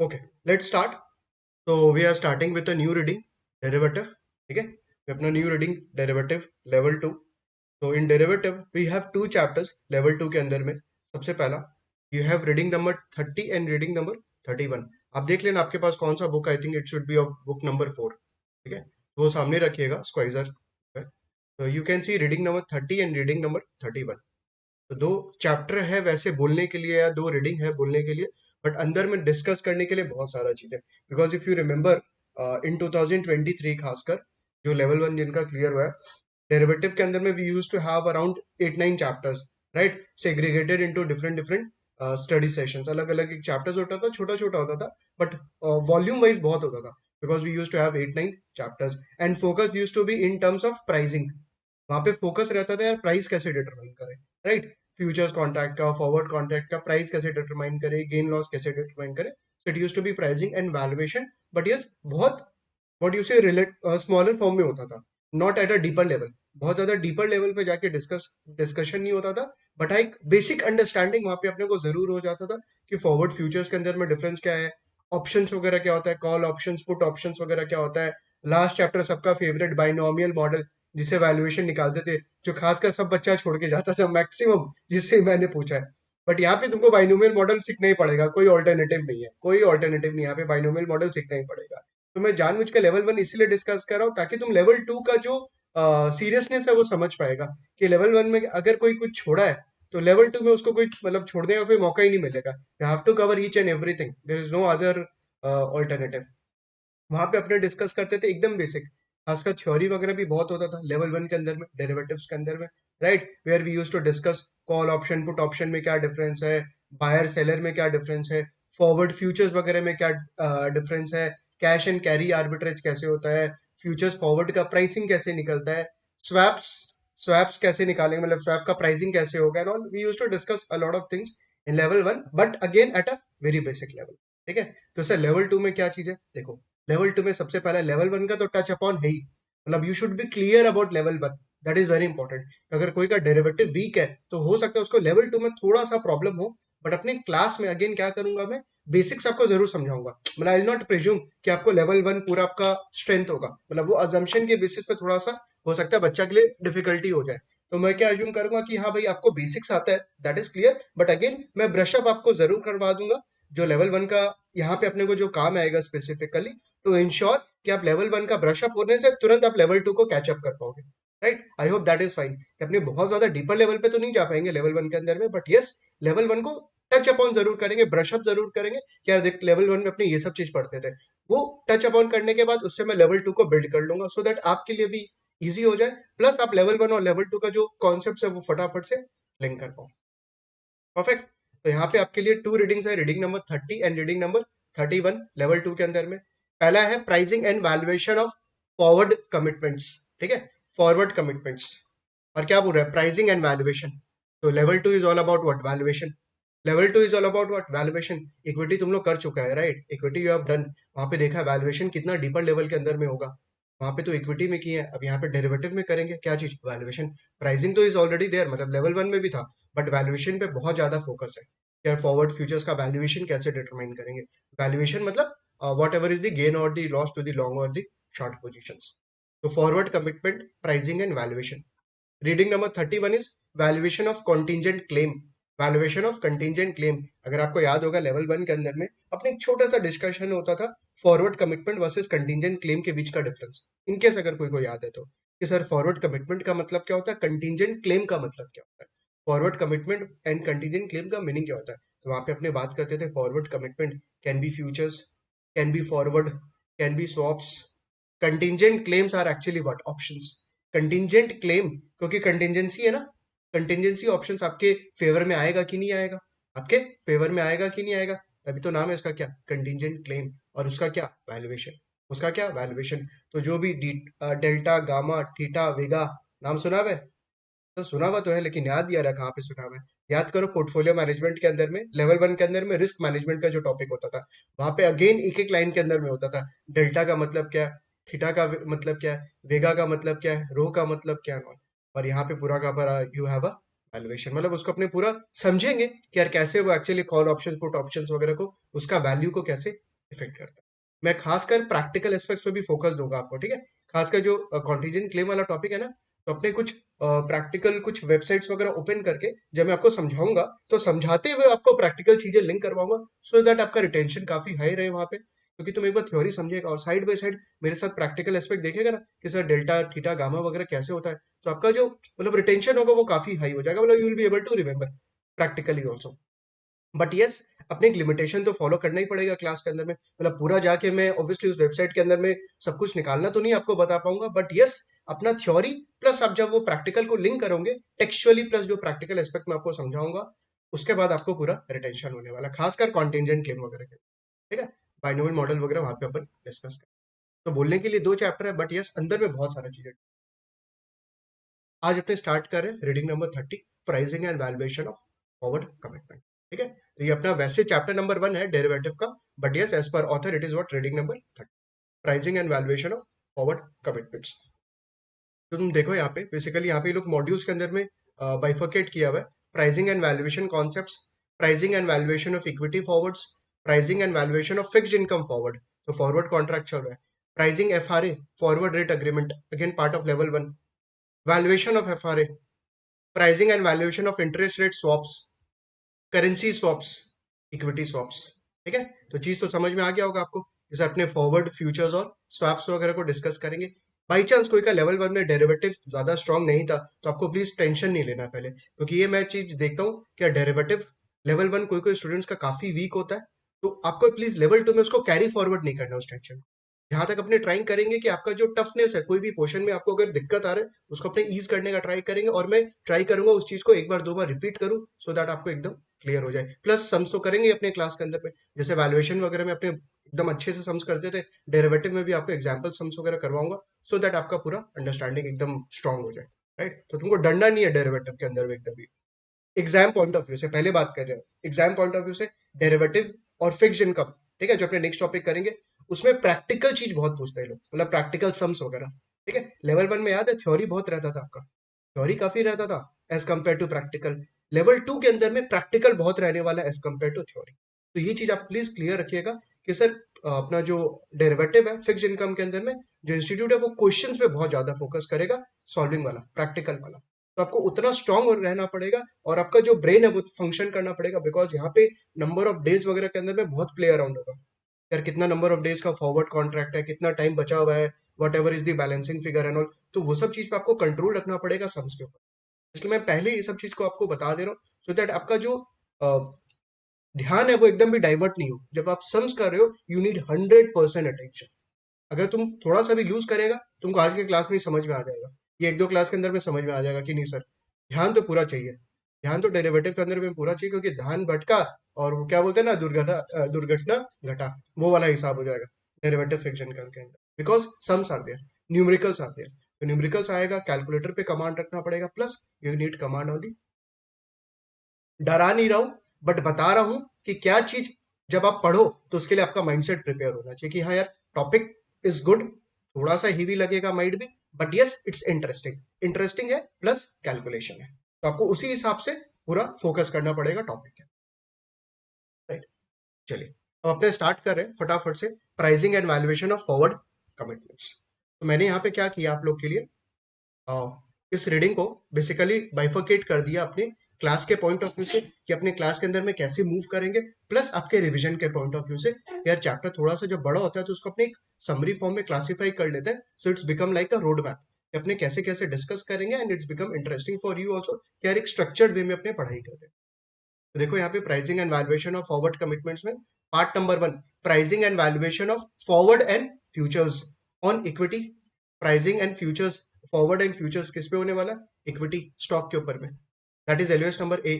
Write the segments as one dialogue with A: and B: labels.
A: Okay, let's start. So we are starting with a new reading, derivative. ठीक है, ये अपना new reading derivative level 2. So in derivative we have two chapters level 2 के अंदर में. सबसे पहला you have reading number 30 and reading number 31. आप देख लेना आपके पास कौन सा book. I think it should be of book number 4. ठीक है, तो वो सामने रखिएगा स्क्वाइजर. So you can see reading number 30 and reading number 31. तो दो चैप्टर है वैसे बोलने के लिए या दो रीडिंग है बोलने के लिए, बट अंदर में डिस्कस करने के लिए बहुत सारा चीज है. Because if you remember in 2023 खासकर जो लेवल 1 जिनका क्लियर हुआ है, डेरिवेटिव के अंदर में we use to have around 8-9 chapters, right, segregated into different different study sessions. अलग अलग एक चैप्टर्स होता था, छोटा छोटा होता था, बट वॉल्यूम वाइज बहुत होता था. Because we use to have 8-9 chapters and focus use to be in terms of pricing. वहां पे फोकस रहता था यार प्राइस कैसे डिटरमाइन करें, राइट. फ्यूचर्स कॉन्ट्रैक्ट का, फॉरवर्ड कॉन्ट्रैक्ट का प्राइस कैसे डिटरमाइन करे, गेन लॉस कैसे डिटरमाइन करे. So it use to be pricing and valuation. But yes, बहुत what you say relate smaller form में होता था, not at a deeper level. बहुत ज्यादा डीपर लेवल पे जाके डिस्कशन नहीं होता था, बट एक बेसिक अंडरस्टैंडिंग वहां पे अपने को जरूर हो जाता था कि फॉरवर्ड फ्यूचर्स के अंदर में डिफरेंस क्या है, ऑप्शंस वगैरह क्या होता है, कॉल ऑप्शंस, पुट ऑप्शंस वगैरह क्या होता है. लास्ट चैप्टर सबका फेवरेट बाइनोमियल मॉडल, जिसे वैल्यूएशन निकालते थे, जो खासकर सब बच्चा छोड़ के जाता था मैक्सिमम, जिससे मैंने पूछा है. बट यहाँ पे तुमको बाइनोमियल मॉडल सीखना ही पड़ेगा, कोई ऑल्टरनेटिव नहीं है, कोई ऑल्टरनेटिव नहीं है. यहाँ पे बाइनोमियल मॉडल सीखना ही पड़ेगा. तो मैं जानबूझ के लेवल 1 इसीलिए डिस्कस कर रहा हूँ ताकि तुम लेवल 2 का जो सीरियसनेस है वो समझ पाएगा कि लेवल 1 में अगर कोई कुछ छोड़ा है तो लेवल 2 में उसको कोई मतलब छोड़ने का कोई मौका ही नहीं मिलेगा. You have to cover each and everything, there is no other alternative. वहां पे अपने डिस्कस करते थे एकदम बेसिक, खासकर थ्योरी वगैरह भी बहुत होता था लेवल 1 के अंदर में, डेरिवेटिव्स के अंदर में, right. Where we use to discuss call option, put option में क्या डिफरेंस है, बायर सेलर में क्या डिफरेंस है, फॉरवर्ड फ्यूचर्स वगैरह में क्या डिफरेंस है, कैश एंड कैरी आर्बिट्रेज कैसे होता है, फ्यूचर्स फॉरवर्ड का प्राइसिंग कैसे निकलता है, स्वैप्स स्वैप्स कैसे निकालेंगे, मतलब स्वैप का प्राइसिंग कैसे होगा and all. We use to discuss a lot of things in level 1, but again at a very basic level. ठीक है, तो सर लेवल 2 में क्या चीज है देखो. लेवल 2 में सबसे पहला लेवल 1 का तो टच अपॉन है ही, मतलब you should be clear about level 1. That is very important. अगर कोई का डेरिवेटिव वीक है तो हो सकता है उसको लेवल 2 में थोड़ा सा प्रॉब्लम हो, बट अपने क्लास में अगेन क्या करूंगा मैं, बेसिक्स आपको जरूर समझाऊंगा. मतलब आई विल नॉट प्रिज्यूम कि आपको लेवल 1 पूरा आपका स्ट्रेंथ होगा, मतलब वो अजम्पशन के बेसिस पे थोड़ा सा हो सकता है बच्चा के लिए डिफिकल्टी हो जाए. तो मैं क्या अज्यूम करूंगा कि हाँ भाई आपको बेसिक्स आता है, that is clear, but again मैं ब्रशअप आपको जरूर करवा दूंगा. जो लेवल 1 का यहाँ पे अपने को जो काम आएगा स्पेसिफिकली, टू इंश्योर कि आप लेवल 1 का ब्रशअप होने से तुरंत आप लेवल 2 को कैचअप कर पाओगे, right. I hope that is fine. अपने बहुत ज्यादा डीपर लेवल पे तो नहीं जा पाएंगे लेवल 1 के अंदर में, बट यस, लेवल 1 को टच अपॉन जरूर करेंगे, ब्रशअप जरूर करेंगे. क्या देख, लेवल 1 में अपने ये सब चीज पढ़ते थे, वो टच अपॉन करने के बाद उससे मैं लेवल 2 को बिल्ड कर लूंगा, सो दैट आपके लिए भी इजी हो जाए, प्लस आप लेवल 1 और लेवल 2 का जो कॉन्सेप्ट है वो फटाफट से लिंक कर पाओ. परफेक्ट. तो यहाँ पे आपके लिए टू रीडिंग्स है, reading number 30 and reading number 31 level 2 के अंदर में. पहला है pricing and valuation of forward commitments. ठीक है, फॉरवर्ड कमिटमेंट्स. और क्या बोल रहा है, प्राइसिंग एंड वैल्यूएशन. तो level 2 is all about what, valuation. Level 2 is all about what, valuation. Equity तुम लोग कर चुका है, right, equity you have done. वहां पे देखा वैल्यूएशन कितना डीपर लेवल के अंदर में होगा. वहां पे तो इक्विटी में की है, अब यहाँ पे डेरिवेटिव में करेंगे क्या चीज, वैल्यूएशन. प्राइसिंग तो इज ऑलरेडी देयर, मतलब लेवल 1 में भी था, बट वैल्यूएशन पे बहुत ज्यादा फोकस है. यार फॉरवर्ड फ्यूचर्स का वैल्यूएशन कैसे डिटरमाइन करेंगे. वैल्यूएशन मतलब whatever is the gain और the loss to the long और द शॉर्ट पोजीशंस. तो forward commitment, pricing and valuation. Reading number 31 is valuation of contingent claim. Valuation of contingent claim. अगर आपको याद होगा level 1 के अंदर में अपने एक छोटा सा डिस्कशन होता था forward commitment versus contingent claim के बीच का डिफरेंस. इनकेस अगर कोई को याद है तो, कि सर फॉरवर्ड कमिटमेंट का मतलब क्या होता है, कंटिजेंट क्लेम का मतलब क्या होता है. Forward commitment and contingent claim का मीनिंग क्या होता है. तो वहां पे अपने बात करते थे forward commitment can be futures, can be forward, can be swaps. Contingent claims are actually what, options. Contingent claim, क्योंकि कंटिजेंसी है ना, कंटिजेंसी ऑप्शंस आपके फेवर में आएगा कि नहीं आएगा, आपके फेवर में आएगा कि नहीं आएगा, तभी तो नाम है इसका क्या, कंटिजेंट क्लेम. और उसका क्या, वैल्यूएशन. उसका क्या, वैल्यूएशन. तो जो भी डेल्टा, गामा, थीटा, वेगा, नाम सुना हुआ है. तो सुना हुआ तो है, लेकिन याद यार कहाँ पे सुना हुआ है. याद करो पोर्टफोलियो मैनेजमेंट के अंदर में, लेवल 1 के अंदर में रिस्क मैनेजमेंट का जो टॉपिक होता था, वहां पे अगेन एक एक लाइन के अंदर में होता था. डेल्टा का मतलब क्या है, थीटा का मतलब क्या है, वेगा का मतलब क्या है, रो का मतलब क्या है. और यहाँ पे पूरा का पूरा यू हैव अ वैल्यूएशन, मतलब उसको अपने पूरा समझेंगे कि यार कैसे वो actually call option, put option वगैरह को, उसका वैल्यू को कैसे इफेक्ट करता है। मैं खासकर प्रैक्टिकल एस्पेक्ट्स पे भी फोकस दूंगा आपको, ठीक है। खासकर जो कॉन्टीजेंट क्लेम वाला टॉपिक है ना, तो अपने कुछ प्रैक्टिकल कुछ वेबसाइट्स वगैरह ओपन करके जब मैं आपको समझाऊंगा तो समझाते हुए आपको प्रैक्टिकल चीजें लिंक करवाऊंगा, सो दैट आपका रिटेंशन काफी हाई रहे वहां पे। क्योंकि तुम एक बार थ्योरी समझेगा और साइड बाय साइड मेरे साथ प्रैक्टिकल एस्पेक्ट देखेगा ना कि सर डेल्टा थीटा गामा वगैरह कैसे होता है, तो आपका जो मतलब रिटेंशन होगा वो काफी हाई हो जाएगा, मतलब you will be able to remember practically also. But yes, अपनी एक लिमिटेशन तो फॉलो करना ही पड़ेगा क्लास के अंदर में, मतलब पूरा जाके मैं ऑब्वियसली उस वेबसाइट के अंदर में सब कुछ निकालना तो नहीं आपको बता पाऊंगा, बट यस, अपना थ्योरी प्लस आप जब वो प्रैक्टिकल को लिंक करोगे टेक्सचुअली प्लस जो प्रैक्टिकल एस्पेक्ट मैं आपको समझाऊंगा, उसके बाद आपको पूरा रिटेंशन होने वाला, खासकर कॉन्टेंजेंट क्लेम वगैरह के, ठीक है। बाइनोमियल मॉडल वगैरह वहां पे अपन डिस्कस करें। तो बोलने के लिए दो चैप्टर है, बट यस अंदर में बहुत सारा चीजें। आज अपने स्टार्ट कर रहे हैं reading number 30, pricing and valuation of forward commitment, ठीक है। तो ये अपना वैसे चैप्टर नंबर 1 है डेरिवेटिव का, but yes as per author it is what reading number 30, pricing and valuation of forward commitments. तो तुम देखो यहाँ पे बेसिकली यहाँ पे लोग मॉड्यूल्स के अंदर में बाइफर्केट किया हुआ है, pricing and valuation concepts, pricing and valuation of equity forwards, pricing and valuation of fixed income forward, तो फॉरवर्ड कॉन्ट्रैक्ट चल रहा है, pricing FRA forward rate agreement, again part of level 1, valuation of FRA, pricing and valuation of interest rate swaps, currency swaps, equity swaps, ठीक है। तो चीज तो समझ में आ गया होगा आपको, जैसे अपने फॉरवर्ड फ्यूचर्स और स्वैप्स वगैरह को डिस्कस करेंगे। बाई चांस कोई का लेवल 1 में डेरिवेटिव ज्यादा स्ट्रांग नहीं था तो आपको प्लीज टेंशन नहीं लेना पहले, क्योंकि ये मैं चीज देखता हूँ क्या डेरिवेटिव लेवल 1 कोई कोई स्टूडेंट्स का काफी वीक होता है, तो आपको प्लीज लेवल 2 में उसको कैरी फॉरवर्ड नहीं करना उस टेंशन। जहां तक अपने ट्राइंग करेंगे कि आपका जो टफनेस है कोई भी पोर्शन में आपको अगर दिक्कत आ रहा है उसको अपने ईज करने का ट्राई करेंगे, और मैं ट्राई करूंगा उस चीज को एक बार दो बार रिपीट करूं सो दैट आपको एकदम क्लियर हो जाए। प्लस सम्स तो करेंगे अपने क्लास के अंदर में, जैसे वैल्यूएशन वगैरह में अपने एकदम अच्छे से सम्स करते थे, डेरिवेटिव में भी आपको एग्जाम्पल सम्स वगैरह करवाऊंगा, सो दैट आपका पूरा अंडरस्टैंडिंग एकदम स्ट्रांग हो जाए, राइट। तो तुमको डरना नहीं है डेरिवेटिव के अंदर में एकदम भी। एग्जाम पॉइंट ऑफ व्यू से पहले बात कर रहे हैं, एग्जाम पॉइंट ऑफ व्यू से डेरिवेटिव और फिक्स्ड इनकम, ठीक है, जो अपने नेक्स्ट टॉपिक करेंगे उसमें प्रैक्टिकल चीज बहुत पूछते हैं लोग, मतलब प्रैक्टिकल सम्स वगैरह, ठीक है। लेवल 1 में याद है थ्योरी बहुत रहता था आपका, थ्योरी काफी रहता था as compare to practical. Level 2 के अंदर में प्रैक्टिकल बहुत रहने वाला है एज कम्पेयर टू थ्योरी। तो ये चीज आप प्लीज क्लियर रखिएगा कि सर अपना जो डेरिवेटिव है फिक्स्ड इनकम के अंदर में जो इंस्टीट्यूट है वो क्वेश्चंस पे बहुत ज्यादा फोकस करेगा, सॉल्विंग वाला प्रैक्टिकल वाला। तो आपको उतना स्ट्रांग रहना पड़ेगा और आपका जो ब्रेन है वो फंक्शन करना पड़ेगा, बिकॉज यहाँ पे नंबर ऑफ डेज वगैरह के अंदर में बहुत प्ले अराउंड होगा यार, कितना नंबर ऑफ डेज का फॉरवर्ड कॉन्ट्रैक्ट है, कितना टाइम बचा हुआ है, what ever is the balancing figure and all, तो वो सब चीज पे आपको कंट्रोल रखना पड़ेगा सम्स के ऊपर। इसलिए मैं पहले ये सब चीज को आपको बता दे रहा हूँ सो दैट आपका जो ध्यान है वो एकदम भी डाइवर्ट नहीं हो। जब आप सम्स कर रहे हो यू नीड 100% अटेंशन। अगर तुम थोड़ा सा भी लूज करेगा तुमको आज के क्लास में ही समझ में आ जाएगा, ये एक दो क्लास के अंदर में समझ में आ जाएगा कि नहीं सर ध्यान तो पूरा चाहिए, ध्यान तो डेरिवेटिव के अंदर में पूरा चाहिए, क्योंकि ध्यान भटका और वो क्या बोलते हैं ना दुर्घटना दुर्घटना घटा, वो वाला हिसाब हो जाएगा डेरिवेटिव फिक्शन के अंदर, बिकॉज सम्स आते हैं, न्यूमेरिकल्स आते हैं, तो न्यूमेरिकल्स आएगा कैलकुलेटर पे कमांड रखना पड़ेगा, plus you need command on the. डरा नहीं रहा हूं बट बता रहा हूं कि क्या चीज जब आप पढ़ो तो उसके लिए आपका माइंडसेट प्रिपेयर होना चाहिए कि हाँ यार टॉपिक इज गुड, थोड़ा सा हीवी लगेगा माइंड भी, but yes it's interesting, interesting है प्लस कैलकुलेशन है, तो आपको उसी हिसाब से पूरा फोकस करना पड़ेगा टॉपिक के, राइट। चलिए अब अपने स्टार्ट कर रहे हैं फटाफट से, pricing and valuation of forward commitments. तो मैंने यहाँ पे क्या किया आप लोग के लिए, अ, इस रीडिंग को बेसिकली बाइफर्केट कर दिया अपने क्लास के पॉइंट ऑफ व्यू से कि अपने क्लास के अंदर में कैसे मूव करेंगे, प्लस आपके रिवीजन के पॉइंट ऑफ व्यू से। यार चैप्टर थोड़ा सा जब बड़ा होता है तो उसको अपने एक समरी फॉर्म में क्लासिफाई कर लेते हैं, so it's become like a road map कि अपने कैसे कैसे डिस्कस करेंगे, and it's become interesting for you also कि यार एक स्ट्रक्चर्ड वे में अपने पढ़ाई कर रहे हैं। तो देखो यहाँ पे pricing and valuation of forward commitments में part number 1, pricing and valuation of forward and futures on equity. Pricing and futures, forward and futures किस पे होने वाला है, इक्विटी स्टॉक के ऊपर में, that is LOS number A.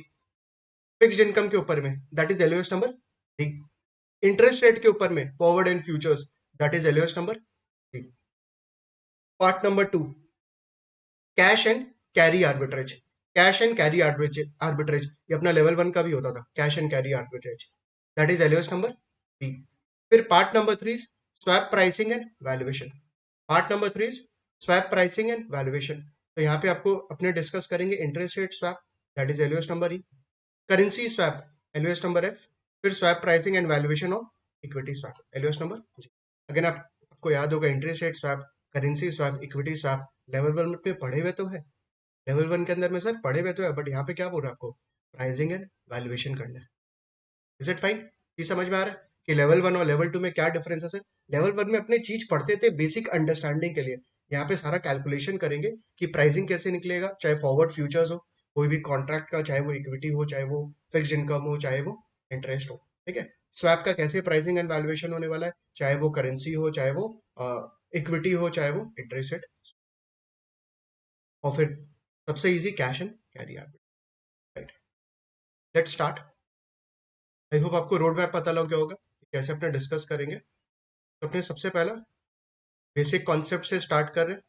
A: Fixed income के ऊपर में that is LOS number D. Interest rate के ऊपर में forward and futures that is LOS number D. Part number 2, cash and carry arbitrage, cash and carry arbitrage ये अपना level 1 का भी होता था, cash and carry arbitrage, that is LOS number B. फिर part number 3, swap pricing and valuation, part number 3 swap pricing and valuation. तो यहाँ पे आपको अपने डिस्कस करेंगे interest rate swap, that is LOS number E, currency swap LOS number F, फिर swap pricing and valuation of equity swap, LOS number G. अगर आपको याद होगा interest rate swap, currency swap, equity swap level 1 में पढ़े हुए तो है। लेवल 1 के अंदर में सर पढ़े हुए तो है, बट यहाँ पे क्या बोल रहा है आपको, प्राइसिंग एंड वैल्यूएशन करना है। Is it fine? ये समझ में आ रहा है कि लेवल 1 और लेवल 2 में क्या डिफरेंस है सर? लेवल 1 में अपने चीज पढ़ते थे बेसिक अंडरस्टैंडिंग के लिए, यहाँ पे सारा कैलकुलेशन करेंगे कि प्राइसिंग कैसे निकलेगा, चाहे फॉरवर्ड फ्यूचर्स हो, कोई भी कॉन्ट्रैक्ट का, चाहे वो इक्विटी हो, चाहे वो फिक्स इनकम हो, चाहे वो इंटरेस्ट हो, ठीक है। स्वैप का कैसे प्राइसिंग एंड वैल्यूएशन होने वाला है, चाहे वो करेंसी हो, चाहे वो इक्विटी हो, चाहे वो इंटरेस्ट रेट, और फिर सबसे easy cash and carry arbitrage, right. Let's start. I hope आपको रोड मैप पता लग गया होगा कि कैसे अपने डिस्कस करेंगे। तो अपने सबसे पहला बेसिक कॉन्सेप्ट से स्टार्ट कर रहे हैं,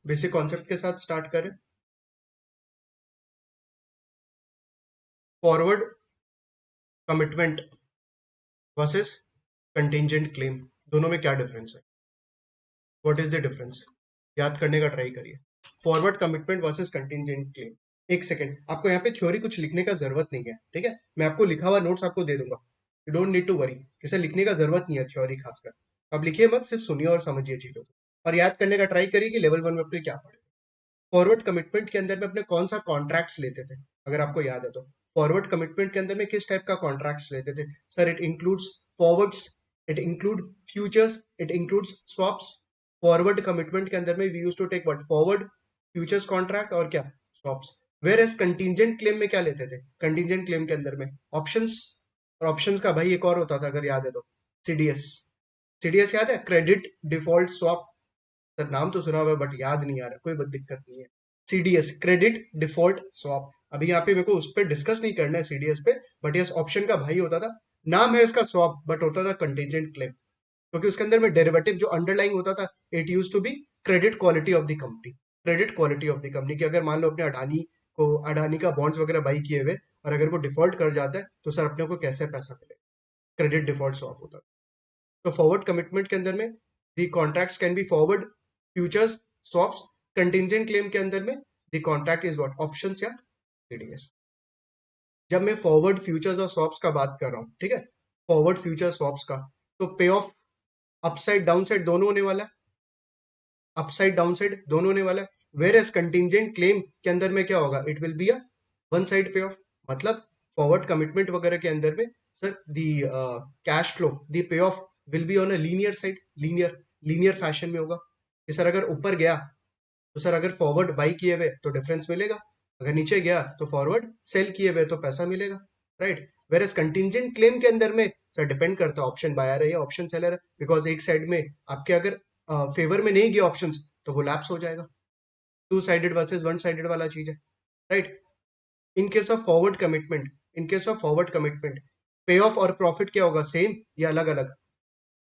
A: बेसिक कॉन्सेप्ट के साथ स्टार्ट करें। Forward commitment versus contingent claim, दोनों में क्या डिफरेंस है, व्हाट इज द डिफरेंस, याद करने का ट्राई करिए। Forward commitment versus contingent claim. एक सेकंड, आपको यहाँ पे थ्योरी कुछ लिखने का जरूरत नहीं है, ठीक है। मैं आपको लिखा हुआ नोट्स आपको दे दूंगा, you don't need to worry, इसे लिखने का जरूरत नहीं है थ्योरी खासकर। आप लिखिए मत, सिर्फ सुनिए और समझिए चीजों को, और याद करने का ट्राई करिए कि लेवल 1 में अपने क्या पढ़े। फॉरवर्ड कमिटमेंट के अंदर में अपने कौन सा कॉन्ट्रैक्ट्स लेते थे, अगर आपको याद है तो। फॉरवर्ड कमिटमेंट के अंदर में किस टाइप का कॉन्ट्रैक्ट्स लेते थे sir? It includes forwards, it include futures, it includes swaps. Forward commitment के अंदर में we use to take what, forward futures contract और क्या, swaps. Whereas contingent claim में क्या लेते थे? कंटिंजेंट क्लेम के अंदर में ऑप्शंस, और ऑप्शंस का भाई एक और होता था अगर याद है तो, सीडीएस। सीडीएस याद है, क्रेडिट डिफॉल्ट स्वैप। सर नाम तो सुना हुआ है बट याद नहीं आ रहा, कोई दिक्कत नहीं है। CDS, credit default swap. अभी यहाँ पे मेरे को उस पर डिस्कस नहीं करना है सीडीएस पे, बट यस ऑप्शन का भाई होता था। नाम है इसका स्वैप, बट होता था कंटीजेंट क्लेम, क्योंकि उसके अंदर में डेरिवेटिव जो अंडरलाइंग होता था, it use to be credit quality of the company. Credit quality of the company की अगर मान लो अपने अडानी का बॉन्ड्स वगैरह बाई किए हुए, और अगर वो डिफॉल्ट कर जाता है तो सर अपने को कैसे पैसा मिलेगा, क्रेडिट डिफॉल्ट स्वैप होता है। तो फॉरवर्ड कमिटमेंट के अंदर में the contracts can be forward futures swaps. Contingent claim के अंदर में the contract is what, options या सीडीएस। जब मैं फॉरवर्ड फ्यूचर्स और स्वैप्स का बात कर रहा हूँ, ठीक है, फॉरवर्ड फ्यूचर स्वैप्स का, तो पे ऑफ अपसाइड डाउन साइड दोनों होने वाला है, अपसाइड डाउन साइड दोनों होने वाला है। वेयर एज कंटिंजेंट क्लेम के अंदर में क्या होगा, it will be a one side पे ऑफ। मतलब फॉरवर्ड कमिटमेंट वगैरह के अंदर में सर दी कैश फ्लो, दी पे of will be on a linear side, linear fashion में होगा कि सर अगर ऊपर गया तो सर अगर फॉरवर्ड बाई किए हुए तो डिफरेंस मिलेगा, अगर नीचे गया तो फॉरवर्ड सेल किए हुए तो पैसा मिलेगा, right. Whereas contingent claim के अंदर में सर डिपेंड करता है ऑप्शन बायर है या ऑप्शन सेलर है, बिकॉज एक साइड में आपके अगर फेवर में नहीं गया ऑप्शंस तो वो लैप्स हो जाएगा। Two sided versus one sided वाला चीज है, right. In case of forward commitment, in case of forward commitment, पे ऑफ और प्रॉफिट क्या होगा, सेम या अलग अलग?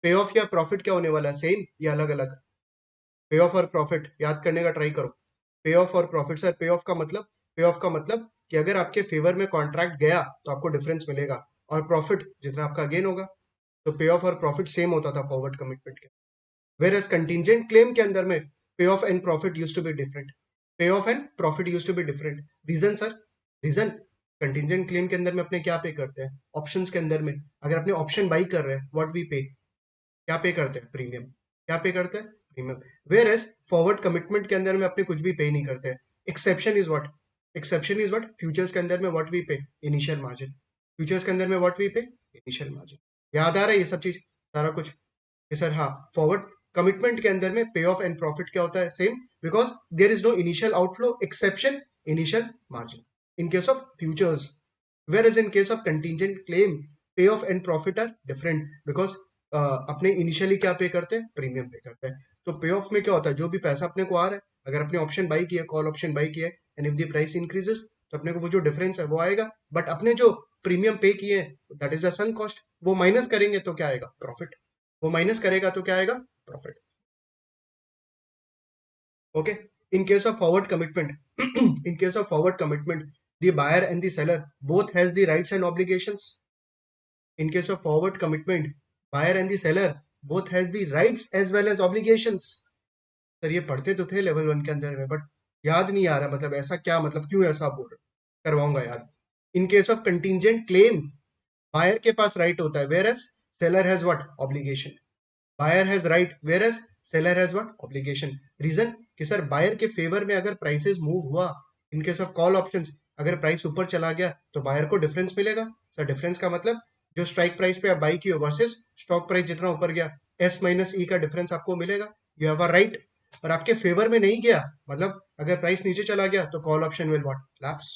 A: पे ऑफ या प्रॉफिट क्या होने वाला है, सेम या अलग अलग? पे ऑफ और प्रॉफिट याद करने का ट्राई करो। पे ऑफ और प्रॉफिट सर, पे ऑफ का मतलब कि अगर आपके फेवर में कॉन्ट्रैक्ट गया तो आपको डिफरेंस मिलेगा, और प्रॉफिट जितना आपका गेन होगा। तो पे ऑफ और प्रॉफिट सेम होता था फॉरवर्ड कमिटमेंट के। वेर एज कंटिंजेंट क्लेम के अंदर में पे of and profit used to be different, पे of and profit used to be different. Reason sir, reason, contingent claim के अंदर में अपने क्या पे करते हैं, ऑप्शंस के अंदर में अगर अपने ऑप्शन बाई कर रहे हैं, व्हाट वी पे, क्या पे करते हैं, प्रीमियम। क्या पे करते हैं, premium. Whereas forward commitment के अंदर में अपने कुछ भी पे नहीं करते हैं। Exception is what, exception is what, futures के अंदर में व्हाट वी पे, इनिशियल मार्जिन। फ्यूचर्स के अंदर में व्हाट वी पे, इनिशियल मार्जिन। याद आ रहा है ये सब चीज सारा कुछ? कि सर हाँ, फॉरवर्ड कमिटमेंट के अंदर में पे ऑफ एंड प्रॉफिट क्या होता है, same, because there is no initial outflow, exception initial margin in case of futures. Whereas in case of contingent claim, पे of and profit are different, because अपने initially क्या pay करते हैं, premium पे करते हैं। तो पे ऑफ में क्या होता है, जो भी पैसा अपने को आ रहा है, अगर अपने ऑप्शन बाई किया, कॉल ऑप्शन बाई किया, and if the price increases तो अपने को वो जो डिफरेंस है वो आएगा, बट अपने जो प्रीमियम पे किए दैट इज द सunk कॉस्ट, वो माइनस करेंगे तो क्या आएगा, प्रॉफिट। वो माइनस करेगा तो क्या आएगा, profit. Okay. In case of forward commitment in case of forward commitment, the buyer and the seller both has the rights and obligations. In case of forward commitment, buyer and the seller both has the rights as well as obligations. Sir ये पढ़ते तो थे level 1 के अंदर में, but याद नहीं आ रहा, मतलब ऐसा क्या, मतलब क्यों ऐसा बोल रहे, करवाऊंगा याद। In case of contingent claim, buyer के पास राइट होता है, whereas seller has what, obligation. Buyer has right whereas seller has what, obligation. Reason कि सर बायर के फेवर में अगर प्राइसेस मूव हुआ, in case of call options, अगर प्राइस ऊपर चला गया तो बायर को डिफरेंस मिलेगा। सर डिफरेंस का मतलब जो स्ट्राइक प्राइस पे आप बाई की हो वर्सेस स्टॉक प्राइस जितना ऊपर गया, एस माइनस ई का डिफरेंस आपको मिलेगा। You have a right. और आपके फेवर में नहीं गया, मतलब अगर प्राइस नीचे चला गया तो call option will what, lapse.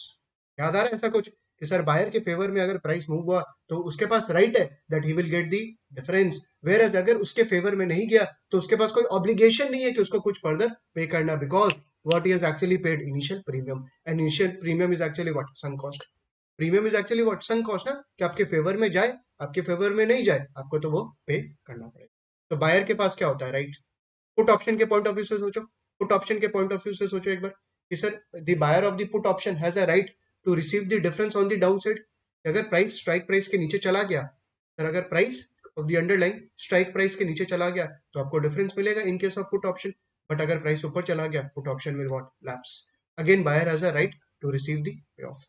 A: याद आ रहा है ऐसा कुछ कि सर बायर के फेवर में अगर प्राइस मूव हुआ तो उसके पास राइट है that he will get the difference. Whereas अगर उसके फेवर में नहीं गया तो उसके पास कोई ऑब्लिगेशन नहीं है कि उसको कुछ फर्दर पे करना, because what he has actually paid initial premium, and initial premium is actually what, sunk cost। Premium is actually what, sunk cost ना, कि आपके फेवर में जाए, आपके फेवर में नहीं जाए, आपको तो वो पे करना पड़ेगा। तो बायर के पास क्या होता है, राइट। पुट ऑप्शन के पॉइंट ऑफ व्यू से सोचो, पुट ऑप्शन के पॉइंट ऑफ व्यू से सोचो एक बार कि sir the buyer of the put option has a right to receive the difference on the down side. अगर प्राइस स्ट्राइक प्राइस के नीचे चला गया, सर अगर price of the underline strike price के नीचे चला गया तो आपको डिफरेंस मिलेगा in case of put option. But अगर प्राइस ऊपर चला गया, put option will what, lapse. Again buyer has a right to receive the pay off.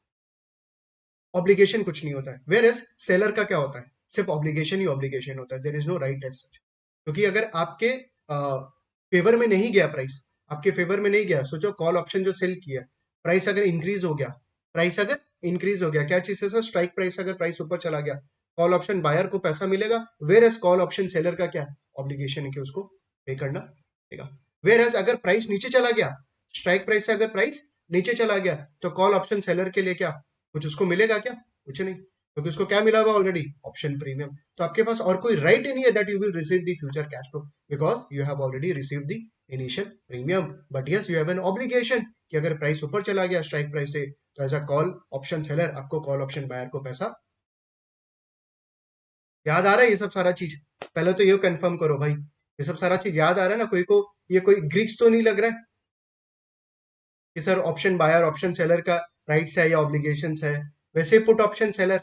A: Obligation कुछ नहीं होता है, वेयर एज सेलर का क्या होता है, सिर्फ ऑब्लिगेशन ही ऑब्लिगेशन होता है, there is no right as such. क्योंकि अगर आपके फेवर में नहीं गया प्राइस, आपके फेवर में नहीं गया, सोचो कॉल ऑप्शन जो सेल किया, प्राइस अगर इंक्रीज हो गया, प्राइस अगर इंक्रीज हो गया, क्या चीज है सर, स्ट्राइक प्राइस, अगर प्राइस ऊपर चला गया, कॉल ऑप्शन बायर को पैसा मिलेगा, whereas call option seller का क्या ऑब्लिगेशन है कि उसको पे करना पड़ेगा। वेयर एज अगर प्राइस नीचे चला गया, स्ट्राइक प्राइस से अगर प्राइस नीचे चला गया तो कॉल ऑप्शन सेलर के लिए क्या, कुछ उसको मिलेगा क्या, कुछ नहीं, क्योंकि उसको क्या मिला हुआ ऑलरेडी, ऑप्शन प्रीमियम। तो आपके पास और कोई राइट ही नहीं है that you will receive the future cash flow, because you have already receive the initial premium. But yes you have an obligation कि अगर प्राइस ऊपर चला गया स्ट्राइक प्राइस से, तो as a call option seller आपको कॉल ऑप्शन बायर को पैसा। याद आ रहा है ये सब सारा चीज, पहले तो ये कंफर्म करो भाई, ये सब सारा चीज याद आ रहा है ना, कोई को ये कोई ग्रीक्स तो नहीं लग रहा है कि sir option buyer option seller का राइट्स है या ऑब्लिगेशन है। वैसे put option seller,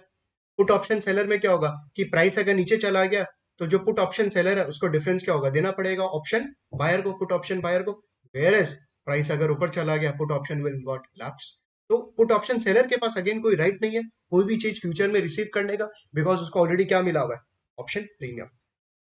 A: put option seller में क्या होगा कि प्राइस अगर नीचे चला गया तो जो पुट ऑप्शन सेलर है उसको डिफरेंस क्या होगा, देना पड़ेगा ऑप्शन बायर को, पुट ऑप्शन बायर को। वेयर एज प्राइस अगर ऊपर चला गया, put option will got lapse. तो पुट ऑप्शन सेलर के पास अगेन कोई राइट नहीं है कोई भी चीज फ्यूचर में रिसीव करने का, बिकॉज उसको ऑलरेडी क्या मिला हुआ है, ऑप्शन प्रीमियम।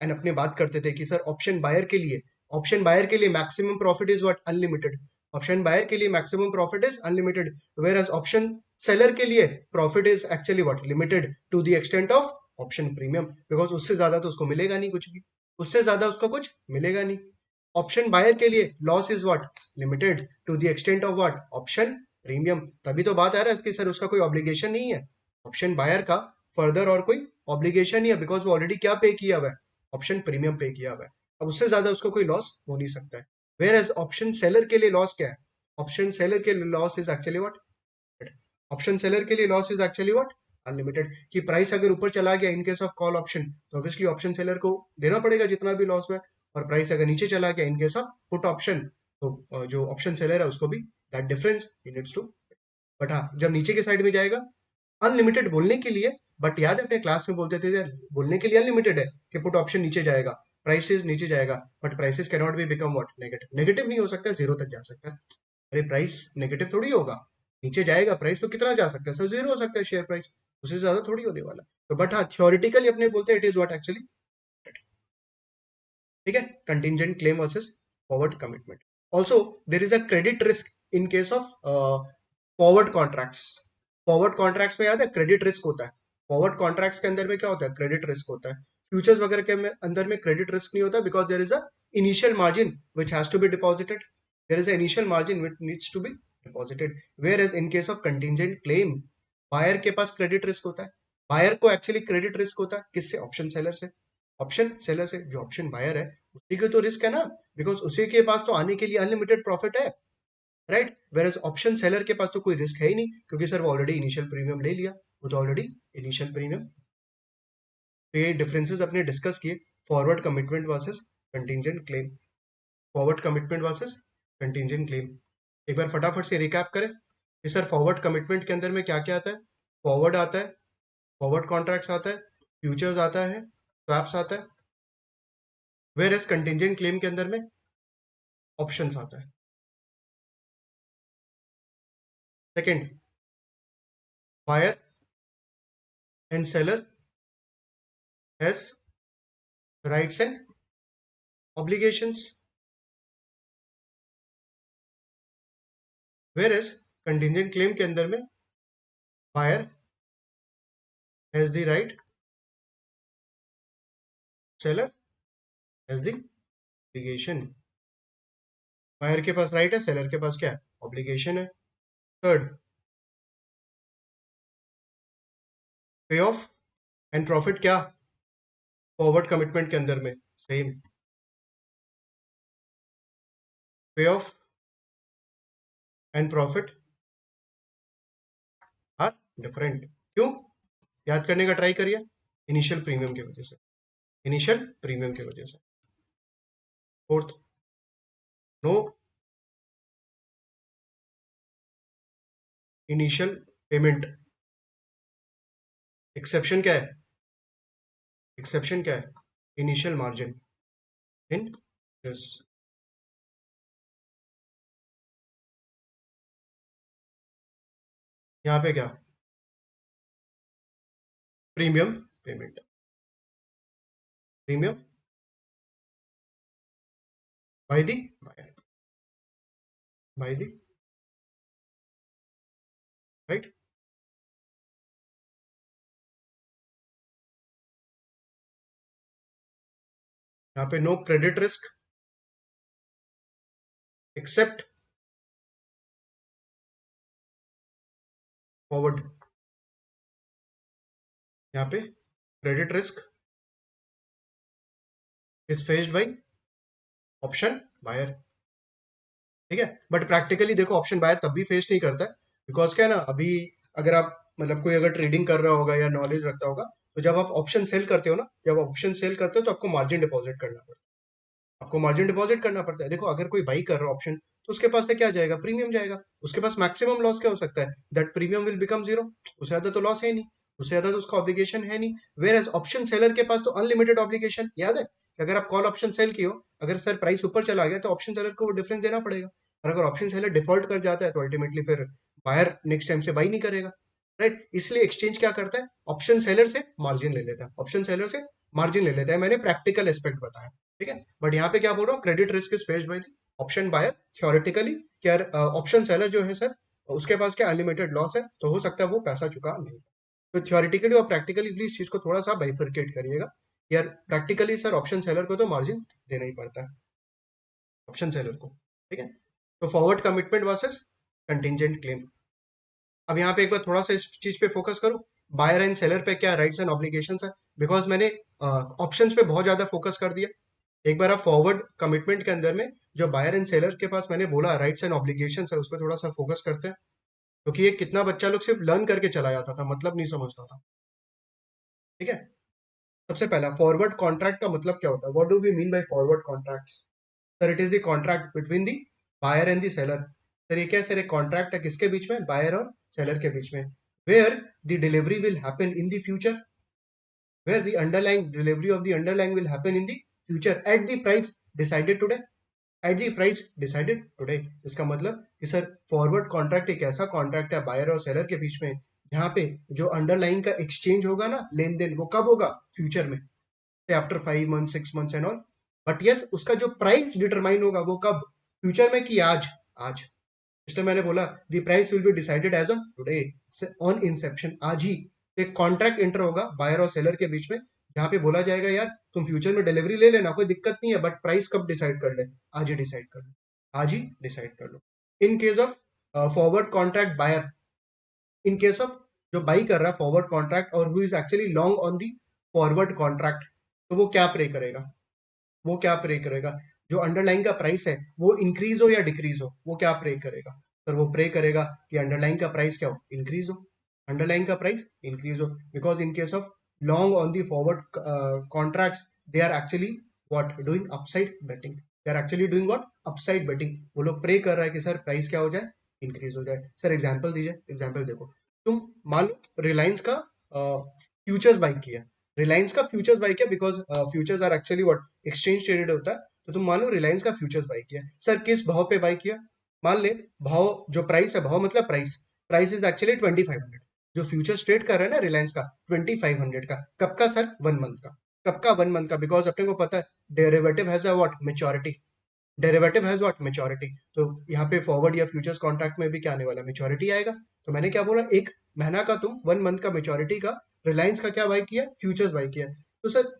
A: एंड अपने बात करते थे कि सर ऑप्शन बायर के लिए, ऑप्शन बायर के लिए maximum profit is what, unlimited. Option buyer के लिए maximum profit is unlimited, whereas option seller के लिए profit is actually what, limited to the extent of option premium, because उससे ज्यादा तो उसको मिलेगा नहीं कुछ भी, उससे ज्यादा उसको कुछ मिलेगा नहीं। ऑप्शन बायर के लिए loss is what, limited to the extent of what, option premium. तभी तो बात आ रहा है कि सर उसका कोई ऑब्लिगेशन नहीं है, ऑप्शन बायर का फर्दर और कोई ऑब्लिगेशन नहीं है, बिकॉज वो ऑलरेडी क्या पे किया हुआ है, ऑप्शन प्रीमियम पे किया हुआ है। अब उससे ज्यादा उसको कोई लॉस हो नहीं सकता है। वेयर एज ऑप्शन सेलर के लिए लॉस क्या है, ऑप्शन सेलर के लिए loss is actually what, option seller के लिए loss is actually what, unlimited. कि प्राइस अगर ऊपर चला गया in case of call option तो ऑब्वियसली ऑप्शन सेलर को देना पड़ेगा जितना भी लॉस हुआ है, और प्राइस अगर नीचे चला गया in case of put option तो जो ऑप्शन सेलर है उसको भी दैट डिफरेंस ही नीड्स टू। बट हाँ जब नीचे के साइड में जाएगा, अनलिमिटेड बोलने के लिए, बट याद है अपने क्लास में बोलते थे यार बोलने के लिए अनलिमिटेड है कि पुट ऑप्शन नीचे जाएगा, प्राइसेस नीचे जाएगा, but prices can not be become what, negative. Negative नहीं हो सकता, जीरो तक जा सकता है। अरे प्राइस नेगेटिव थोड़ी होगा, नीचे जाएगा प्राइस तो कितना जा सकता है सर, जीरो हो सकता है शेयर प्राइस, उससे ज्यादा थोड़ी होने वाला। तो बट हाँ थियोरिटिकली अपने बोलते हैं इट इज व्हाट एक्चुअली, ठीक है। Contingent claim versus forward commitment. Also there is a credit risk in case of forward contracts. Forward contracts में याद है क्रेडिट रिस्क होता है, फॉरवर्ड कॉन्ट्रैक्ट्स के अंदर में क्या होता है, क्रेडिट रिस्क होता है। फ्यूचर्स वगैरह के अंदर में क्रेडिट रिस्क नहीं होता, because there is a initial margin which has to be deposited, there is a initial margin which needs to be deposited. Whereas in case of contingent claim, buyer के पास credit risk होता है, buyer को actually credit risk होता है किससे, option seller से। Option seller से, जो ऑप्शन बायर है उसी को तो रिस्क है ना, बिकॉज उसी के पास तो आने के लिए अनलिमिटेड प्रॉफिट है, right. Whereas option seller के पास तो कोई रिस्क है ही नहीं, क्योंकि सर वो ऑलरेडी इनिशियल प्रीमियम ले लिया, वो तो ऑलरेडी इनिशियल प्रीमियम। तो ये डिफरेंसेस अपने डिस्कस किए, forward commitment versus contingent claim, forward commitment versus contingent claim. एक बार फटाफट से रिकैप करें कि सर फॉरवर्ड कमिटमेंट के अंदर में क्या क्या आता है, फॉरवर्ड आता है, फॉरवर्ड कॉन्ट्रैक्ट्स आता है, फ्यूचर्स आता है, स्वैप्स आता है। वेयर एज कंटिजेंट क्लेम के अंदर में ऑप्शंस आता है। Second, buyer and seller has rights and obligations, whereas contingent claim के अंदर में buyer has the right, seller has the obligation. Buyer के पास राइट है, सेलर के पास क्या है, ऑब्लिगेशन है। Third, pay of and profit क्या, फॉरवर्ड कमिटमेंट के अंदर में सेम, पे of and profit are different. क्यों, याद करने का ट्राई करिए, इनिशियल प्रीमियम की वजह से, इनिशियल प्रीमियम की वजह से। Fourth, no initial payment, exception क्या है, एक्सेप्शन क्या है, इनिशियल मार्जिन इन दिस। यहाँ पे क्या, premium payment, premium by the buyer, buy the right. यहाँ पे no credit risk except forward, यहाँ पे credit risk is faced by option buyer, ठीक है। बट प्रैक्टिकली देखो ऑप्शन बायर तब भी फेस नहीं करता है, बिकॉज क्या है ना, अभी अगर आप मतलब कोई अगर ट्रेडिंग कर रहा होगा या नॉलेज रखता होगा, तो जब आप ऑप्शन सेल करते हो ना, जब ऑप्शन सेल करते हो तो आपको मार्जिन डिपॉजिट करना पड़ता है, आपको मार्जिन डिपॉजिट करना पड़ता है। देखो अगर कोई बाई कर रहा है ऑप्शन, तो उसके पास से क्या जाएगा, प्रीमियम जाएगा, उसके पास मैक्सिमम लॉस क्या हो सकता है, that premium will become zero, उससे ज्यादा तो लॉस है नहीं, उससे ज्यादा तो उसका ऑब्लिगेशन है नहीं। वेयर एज ऑप्शन सेलर के पास तो अनलिमिटेड ऑब्लिगेशन, याद है कि अगर आप कॉल ऑप्शन सेल की हो, अगर सर प्राइस ऊपर चला गया तो ऑप्शन सेलर को वो डिफरेंस देना पड़ेगा, और अगर ऑप्शन सेलर डिफॉल्ट कर जाता है तो अल्टीमेटली फिर बायर नेक्स्ट टाइम से बाई नहीं करेगा, राइट। इसलिए एक्सचेंज क्या करता है, ऑप्शन सेलर से मार्जिन ले लेता है, ऑप्शन सेलर से मार्जिन ले लेता है, मैंने प्रैक्टिकल एस्पेक्ट बताया, ठीक है। बट यहाँ पे क्या बोल रहा हूँ, credit risk is faced by the option buyer theoretically, क्या ऑप्शन सेलर जो है सर, उसके पास क्या अनलिमिटेड लॉस है, तो हो सकता है वो पैसा चुका नहीं। तो थ्योरेटिकली और प्रैक्टिकली प्लीज चीज को थोड़ा सा बाइफरकेट करिएगा, यार प्रैक्टिकली सर ऑप्शन सेलर को तो मार्जिन देना ही पड़ता है, ऑप्शन सेलर को, ठीक है। तो forward commitment versus contingent claim. अब यहाँ पे एक बार थोड़ा सा इस चीज पे फोकस करूँ, बायर एंड सेलर पे क्या राइट्स एंड ऑब्लिगेशंस है, बिकॉज मैंने ऑप्शंस पे बहुत ज्यादा फोकस कर दिया। एक बार आप फॉरवर्ड कमिटमेंट के अंदर में जो बायर एंड सेलर के पास मैंने बोला राइट्स एंड ऑब्लिगेशंस है, उस पर थोड़ा सा फोकस करते हैं, क्योंकि ये कितना बच्चा लोग सिर्फ लर्न करके चला जाता था, मतलब नहीं समझता था, ठीक है। सबसे पहला फॉरवर्ड कॉन्ट्रैक्ट का मतलब क्या होता है, what do we mean by forward contracts. Sir it is the contract between the buyer and the seller. Sir ये क्या है सर, एक कॉन्ट्रैक्ट है किसके बीच में, बायर और सेलर के बीच में, where the delivery will happen in the future, where the underlying delivery of the underlying will happen in the future at the price decided today, at the price decided today. इसका मतलब कि sir forward contract एक ऐसा contract है buyer और seller के बीच में, जहां पे जो अंडरलाइन का एक्सचेंज होगा ना, लेन देन, वो कब होगा, फ्यूचर में, after 5 month 6 months and all. But yes उसका जो प्राइस डिटरमाइन होगा वो कब, फ्यूचर में कि आज, आज। इसलिए मैंने बोला the price will be decided as on today, on inception, आज ही। एक कॉन्ट्रैक्ट इंटर होगा बायर और सेलर के बीच में, जहां पे बोला जाएगा यार तुम फ्यूचर में डिलीवरी ले लेना, कोई दिक्कत नहीं है, बट प्राइस कब डिसाइड कर ले, आज ही डिसाइड कर लो, आज ही डिसाइड कर लो। In case of forward contract buyer, in case of जो बाई कर रहा है फॉरवर्ड कॉन्ट्रैक्ट और who is actually long on the forward contract, तो वो क्या प्रे करेगा, वो क्या प्रे करेगा, जो अंडरलाइन का प्राइस है वो इंक्रीज हो या डिक्रीज हो, वो क्या प्रे करेगा, सर वो प्रे करेगा कि अंडरलाइन का प्राइस क्या हो, इंक्रीज हो, अंडरलाइन का प्राइस इंक्रीज हो, because in case of long on the forward contracts, they are actually what doing upside betting, they are actually doing what upside betting. वो लोग प्रे कर रहा है कि सर प्राइस क्या हो जाए, इंक्रीज हो जाए। सर एग्जाम्पल दीजिए, एग्जाम्पल देखो, तुम मान लो रिलायंस का फ्यूचर्स बाई किया, रिलायंस का फ्यूचर्स बाई किया, because futures are actually what exchange traded होता है, तो तुम मान लो रिलायंस का फ्यूचर्स बाई किया, सर किस भाव पे बाई किया, मान ले भाव, जो प्राइस है, भाव मतलब प्राइस, प्राइस इज एक्चुअली 2500, जो फ्यूचर्स ट्रेड कर रहा है ना रिलायंस का 2500 का, कब का सर, 1 मंथ का, कब का? 1 मंथ का, बिकॉज अपने को पता है derivative has a what? Maturity. Derivative has what? Maturity. तो यहाँ पे फॉरवर्ड या फ्यूचर्स कॉन्ट्रैक्ट में भी क्या आने वाला? मैच्योरिटी आएगा। तो मैंने क्या बोला, 1 महीना का तुम 1 मंथ का मैच्योरिटी का रिलायंस का क्या बाई किया? फ्यूचर्स बाई किया। तो सर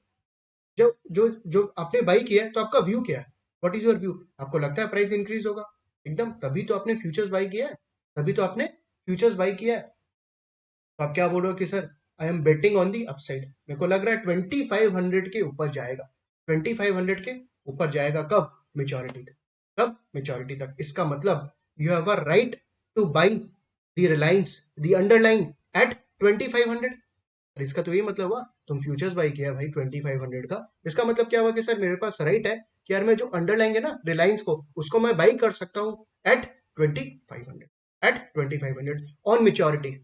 A: जो जो जो आपने बाई किया है, तो आपका व्यू क्या है? What is your view? आपको लगता है प्राइस इंक्रीज होगा? एकदम, तभी तो आपने फ्यूचर्स बाई किया है, तभी तो आपने फ्यूचर्स बाई किया है। तो आप क्या बोल रहे हो कि sir I am betting on the upside, मेरे को लग रहा है 2500 के ऊपर जाएगा। 2500 के ऊपर जाएगा कब? मेच्योरिटी तक। कब? मेच्योरिटी तक। इसका मतलब you have a right to buy the Reliance the underline at 2500। इसका तो ये मतलब हुआ, तुम फ्यूचर्स बाई किया भाई 2500 का, इसका मतलब क्या हुआ कि सर मेरे पास राइट है कि यार मैं जो अंडरलाइन है ना रिलायंस को, उसको मैं बाई कर सकता हूँ at 2500, at 2500 on maturity.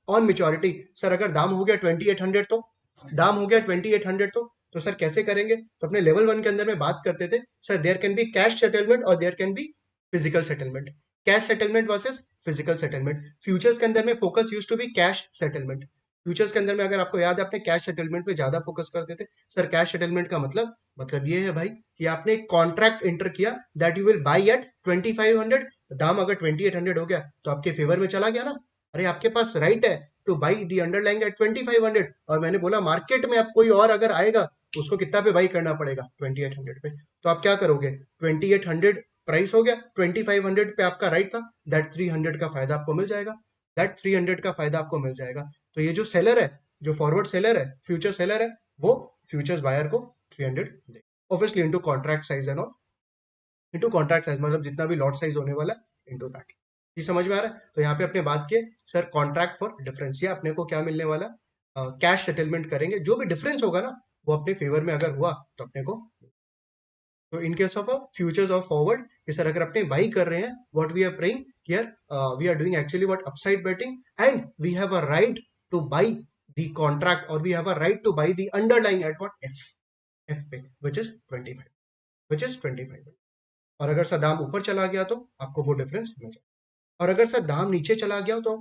A: On maturity sir अगर दाम हो गया 2800, तो दाम हो गया 2800, तो सर कैसे करेंगे? तो अपने लेवल 1 के अंदर में बात करते थे sir, there can be cash settlement और there can be physical settlement. Cash settlement versus physical settlement. Futures के अंदर में focus use to be cash settlement. Futures के अंदर में अगर आपको याद है, आपने कैश सेटलमेंट पे ज्यादा फोकस करते थे। सर कैश सेटलमेंट का मतलब ये है भाई कि आपने एक कॉन्ट्रैक्ट इंटर किया that you will buy at 2500। दाम अगर 2800 हो गया तो आपके फेवर में चला गया ना। अरे आपके पास राइट है to buy the underlying at 2500, और मैंने बोला मार्केट में अब कोई और अगर आएगा उसको कितना पे बाई करना पड़ेगा? 2800 पे। तो आप क्या करोगे? 2800 प्राइस हो गया, 2500 पे आपका राइट था, दैट 300 का फायदा आपको मिल जाएगा। दैट 300 का फायदा आपको मिल जाएगा। तो ये जो सेलर है, जो फॉरवर्ड सेलर है, फ्यूचर सेलर है, वो फ्यूचर्स बायर को 300 दे, obviously into contract size and all. Into contract size मतलब जितना भी लॉट साइज होने वाला है इनटू दैट। ये समझ में आ रहा है? तो यहाँ पे अपने बात किए सर कॉन्ट्रैक्ट फॉर डिफरेंस, या अपने को क्या मिलने वाला? कैश सेटलमेंट करेंगे, जो भी डिफरेंस होगा ना वो अपने फेवर में अगर हुआ तो अपने को। तो इन केस ऑफ फ्यूचर्स और फॉरवर्ड, कि सर अगर अपने बाई कर रहे हैं, what we are praying here, we are doing actually what? Upside betting, and we have a right to buy the contract, और we have a right to buy the underlying at what? F. F pay, which is 25, which is 25। और अगर sir दाम ऊपर चला गया तो आपको वो डिफरेंस मिल जाए, और अगर सर दाम नीचे चला गया तो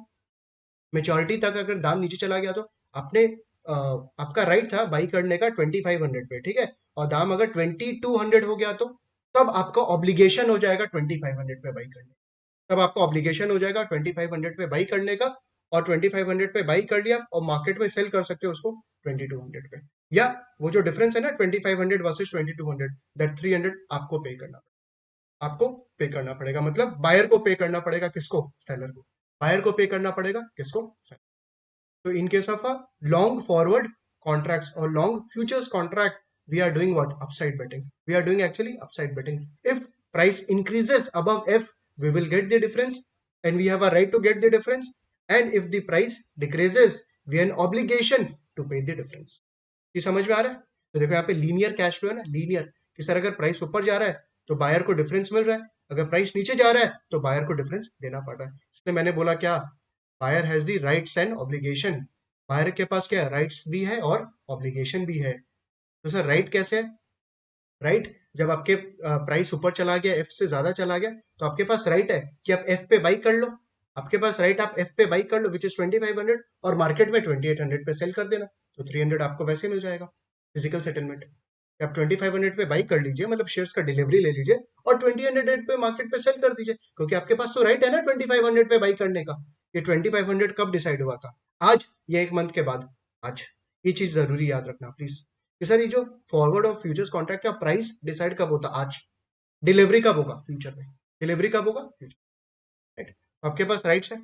A: मेच्योरिटी तक अगर दाम नीचे चला गया तो आपने आपका राइट था बाई करने का 2500 पे, ठीक है, और दाम अगर 2200 हो गया तो तब आपका ऑब्लिगेशन हो जाएगा 2500 पे बाई करने, तब आपका ऑब्लिगेशन हो जाएगा 2500 पे बाई करने का। और 2500 पे बाई कर लिया और मार्केट में सेल कर सकते हो उसको 2200 पे, या वो जो डिफरेंस है ना 2500 वर्सेस 2200, दैट 300 आपको पे करना, आपको पे करना पड़ेगा। मतलब बायर को पे करना पड़ेगा, किसको? सेलर को। बायर को पे करना पड़ेगा, किसको? Seller. So in case of a long forward contracts or long futures contract, we are doing what? Upside betting. We are doing actually upside betting. If price increases above F, we will get the difference and we have a right to get the difference. And if the price decreases, we have an obligation to pay the difference. ये समझ में आ रहा है? तो देखो यहाँ पे linear cash flow है ना, लीनियर, कि सर अगर प्राइस ऊपर जा रहा है तो बायर को डिफरेंस मिल रहा है, अगर प्राइस नीचे जा रहा है तो बायर को डिफरेंस देना पड़ रहा है। इसलिए मैंने बोला क्या? Buyer has the rights and obligation. Buyer के पास क्या है? राइट्स भी है और ऑब्लिगेशन भी है। तो सर राइट कैसे है? राइट, जब आपके प्राइस ऊपर चला गया, एफ से ज्यादा चला गया, तो आपके पास राइट है कि आप एफ पे बाई कर लो। आपके पास राइट, आप एफ पे बाई कर लो विच इज 2500, और मार्केट में 2800 पे सेल कर देना, तो 300 आपको वैसे मिल जाएगा फिजिकल सेटलमेंट। आप 2500 पे बाई कर लीजिए, मतलब शेयर्स का डिलीवरी ले लीजिए, और 2000 पे मार्केट पे सेल कर दीजिए, क्योंकि आपके पास तो राइट है ना 2500 पे बाई करने का। ये 2500 कब डिसाइड हुआ था? आज या 1 मंथ के बाद? आज। ये चीज जरूरी याद रखना प्लीज, कि सर ये जो फॉरवर्ड और फ्यूचर्स कॉन्ट्रैक्ट का प्राइस डिसाइड कब होता? आज। डिलीवरी कब होगा? फ्यूचर में। डिलीवरी कब होगा? फ्यूचर। राइट, आपके पास राइट्स है।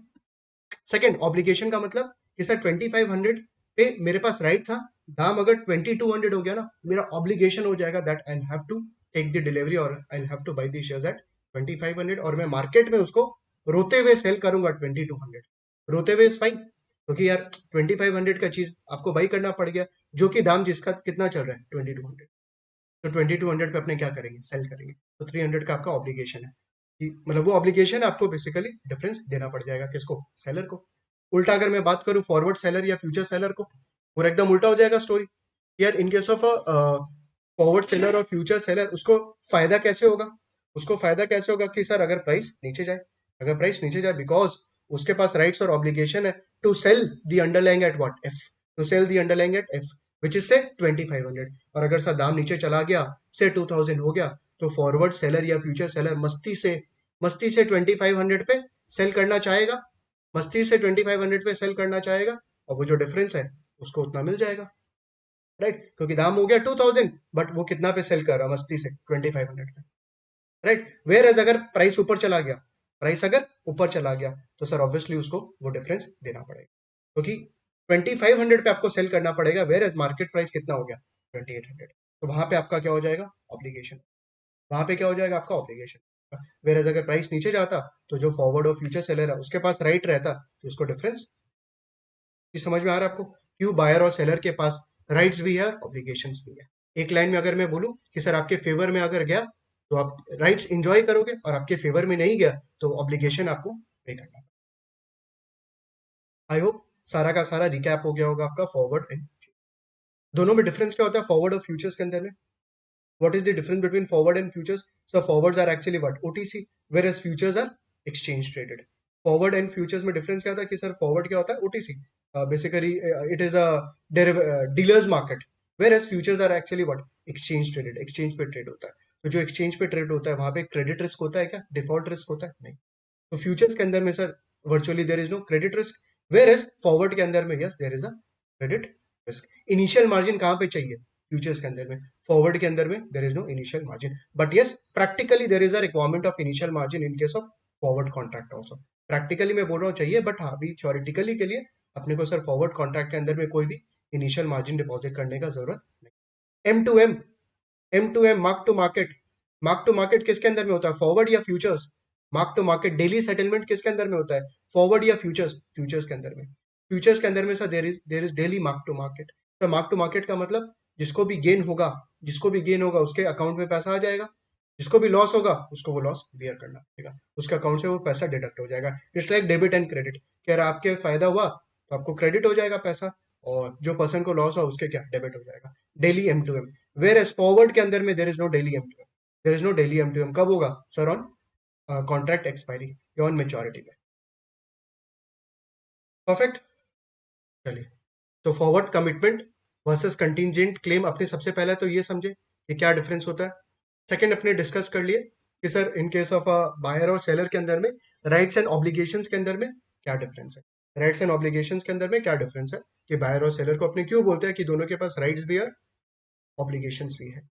A: सेकंड, ऑब्लिगेशन का मतलब कि सर 2500 पे मेरे पास राइट था, दाम अगर 2200 हो गया ना, मेरा ऑब्लिगेशन हो जाएगा that I have to take the delivery और I have to buy the shares at 2500, और मैं मार्केट में उसको रोते हुए सेल करूंगा 2200। रोते हुए इज फाइन, क्योंकि यार 2500 का चीज आपको बाई करना पड़ गया, जो कि दाम जिसका कितना चल रहा है? 2200। तो 2200 पे अपने क्या करेंगे? सेल करेंगे। तो 300 का आपका ऑब्लिगेशन है, मतलब वो ऑब्लिगेशन आपको बेसिकली डिफरेंस देना पड़ जाएगा, किसको? सेलर को। उल्टा अगर मैं बात करूं फॉरवर्ड सेलर या फ्यूचर सेलर को, वो एकदम उल्टा हो जाएगा स्टोरी। यार इन केस ऑफ फॉरवर्ड सेलर और फ्यूचर सेलर, उसको फायदा कैसे होगा? उसको फायदा कैसे होगा कि सर अगर प्राइस नीचे जाए, अगर प्राइस नीचे जाए, बिकॉज उसके पास राइट्स और ऑब्लिगेशन है to sell the underlying at what? F. To sell the underlying at F, which is say 2500, और अगर सर दाम नीचे चला गया से 2000 हो गया, तो फॉरवर्ड सेलर या फ्यूचर सेलर मस्ती से 2500 पे सेल करना चाहेगा, मस्ती से 2500 पे सेल करना चाहेगा, और वो जो डिफरेंस है उसको उतना मिल जाएगा, राइट, क्योंकि दाम हो गया 2000, बट वो कितना पे सेल कर रहा है मस्ती से 2500 पे, राइट। वेयर एज अगर प्राइस ऊपर चला गया, प्राइस अगर ऊपर चला गया, तो सर ऑब्वियसली उसको वो डिफरेंस देना पड़ेगा, क्योंकि 2500 पे आपको सेल करना पड़ेगा, वेयर एज मार्केट प्राइस कितना हो गया 2800, तो वहां पे आपका क्या हो जाएगा ऑब्लिगेशन, वहां पे क्या हो जाएगा आपका ऑब्लिगेशन। वेयर एज अगर प्राइस नीचे जाता, तो जो फॉरवर्ड और फ्यूचर सेलर है उसके पास राइट रहता, तो उसको डिफरेंस, समझ में आ रहा है आपको, क्यों बायर और सेलर के पास राइट्स भी है, ऑब्लिगेशंस भी है। एक लाइन में अगर मैं बोलूं कि सर आपके फेवर में अगर गया तो आप राइट्स एंजॉय करोगे, और आपके फेवर में नहीं गया तो ऑब्लिगेशन आपको पे करना। आई होप सारा का सारा रिकैप हो गया होगा आपका फॉरवर्ड एंड, दोनों में डिफरेंस क्या होता है फॉरवर्ड और फ्यूचर्स के अंदर में, what is the difference between forward and futures? Sir forwards are actually what, OTC, whereas futures are exchange traded. Forward and futures में डिफरेंस क्या था कि सर फॉरवर्ड क्या होता है OTC, basically it is a dealers market, whereas futures are actually what, exchange traded, exchange पे trade होता है। तो जो एक्सचेंज पे ट्रेड होता है वहां पे क्रेडिट रिस्क होता है क्या, डिफॉल्ट रिस्क होता है नहीं। तो फ्यूचर्स के अंदर में sir virtually there is no credit risk, whereas forward के अंदर में yes there is a credit risk. Initial margin कहां पे चाहिए फ्यूचर्स के अंदर में, फॉरवर्ड के अंदर में there is no initial margin, but yes practically there is a requirement of initial margin in case of forward contract also. Practically मैं बोल रहा हूँ चाहिए, बट हाँ अभी थ्योरेटिकली के लिए अपने को सर फॉरवर्ड कॉन्ट्रैक्ट के अंदर में कोई भी इनिशियल मार्जिन डिपॉजिट करने का जरूरत नहीं। M to M mark to market किसके अंदर में होता है, फॉरवर्ड या futures? Mark to market daily settlement किसके अंदर में होता है, फॉरवर्ड या फ्यूचर्स? फ्यूचर्स के अंदर में। फ्यूचर्स के अंदर में sir there is daily mark to market. तो मार्क टू मार्केट का मतलब जिसको भी गेन होगा उसके अकाउंट में पैसा आ जाएगा, जिसको भी लॉस होगा उसको वो लॉस बियर करना पड़ेगा, उसके अकाउंट से वो पैसा डिडक्ट हो जाएगा। It's like debit and credit, कि अगर आपके फायदा हुआ तो आपको क्रेडिट हो जाएगा पैसा, और जो पर्सन को लॉस हुआ उसके क्या डेबिट हो जाएगा। Daily M to M, whereas forward के अंदर में there is no daily M to M, there is no daily M to M. कब होगा सर, ऑन कॉन्ट्रैक्ट एक्सपायरी या ऑन मेच्योरिटी पे। परफेक्ट, चलिए। तो forward commitment versus contingent claim अपने सबसे पहले तो ये समझे कि क्या डिफरेंस होता है। सेकंड अपने डिस्कस कर लिए कि sir in case of buyer और सेलर के अंदर में राइट्स एंड ऑब्लिगेशंस के अंदर में क्या डिफरेंस है, राइट्स एंड ऑब्लिगेशंस के अंदर में क्या डिफरेंस है, कि बायर और सेलर को अपने क्यों बोलते हैं कि दोनों के पास राइट्स भी है ऑब्लिगेशंस भी है।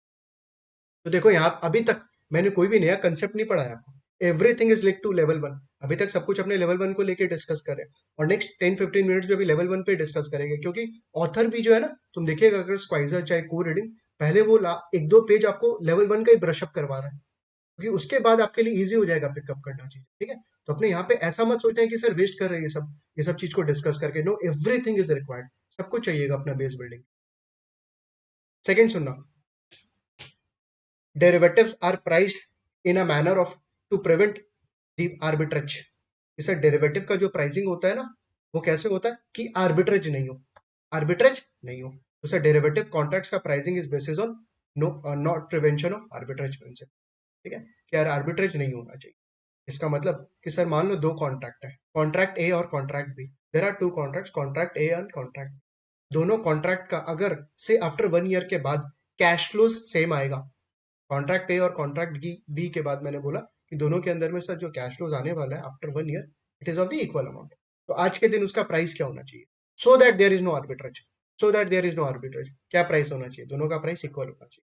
A: तो देखो यहाँ अभी तक मैंने कोई भी नया कंसेप्ट नहीं पढ़ाया आपको, everything is link to level one. अभी तक सब कुछ अपने लेवल वन को लेके डिस्कस करें, और नेक्स्ट 10-15 मिनट्स में भी लेवल वन पे डिस्कस करेंगे, क्योंकि ऑथर भी जो है ना, तुम देखिएगा अगर स्क्वाइजर चाहे को रीडिंग, पहले वो एक दो पेज आपको लेवल वन का ही ब्रशअप करवा रहा है, क्योंकि उसके बाद आपके लिए इजी हो जाएगा पिकअप करना चीज, ठीक है। तो अपने यहाँ पे ऐसा मत सोचना है कि सर वेस्ट कर रहे हैं ये सब चीज को डिस्कस करके, नो एवरीथिंग इज रिक्वायर्ड, सब कुछ चाहिएगा अपना बेस बिल्डिंग। सेकंड सुनना, derivatives are priced in a manner of to prevent the arbitrage। इसे डेरिवेटिव का जो प्राइसिंग होता है ना, वो कैसे होता है कि आर्बिट्रेज नहीं हो। तो सर डेरिवेटिव कॉन्ट्रैक्ट्स का pricing is basis on no not prevention of arbitrage principle, ठीक है, कि यार आर्बिट्रेज नहीं होना चाहिए। इसका मतलब कि सर मान लो दो कॉन्ट्रैक्ट है, कॉन्ट्रैक्ट ए और contract B, there are two contracts, contract A and contract, दोनों कॉन्ट्रैक्ट का अगर से आफ्टर 1 ईयर के बाद कैश फ्लोज सेम आएगा, कॉन्ट्रैक्ट ए और कॉन्ट्रैक्ट बी के बाद मैंने बोला कि दोनों के अंदर में सर जो कैश फ्लोज आने वाला है after 1 year, it is of the equal amount, तो आज के दिन उसका प्राइस क्या होना चाहिए, so that there is no arbitrage, क्या प्राइस होना चाहिए, दोनों का प्राइस इक्वल होना चाहिए,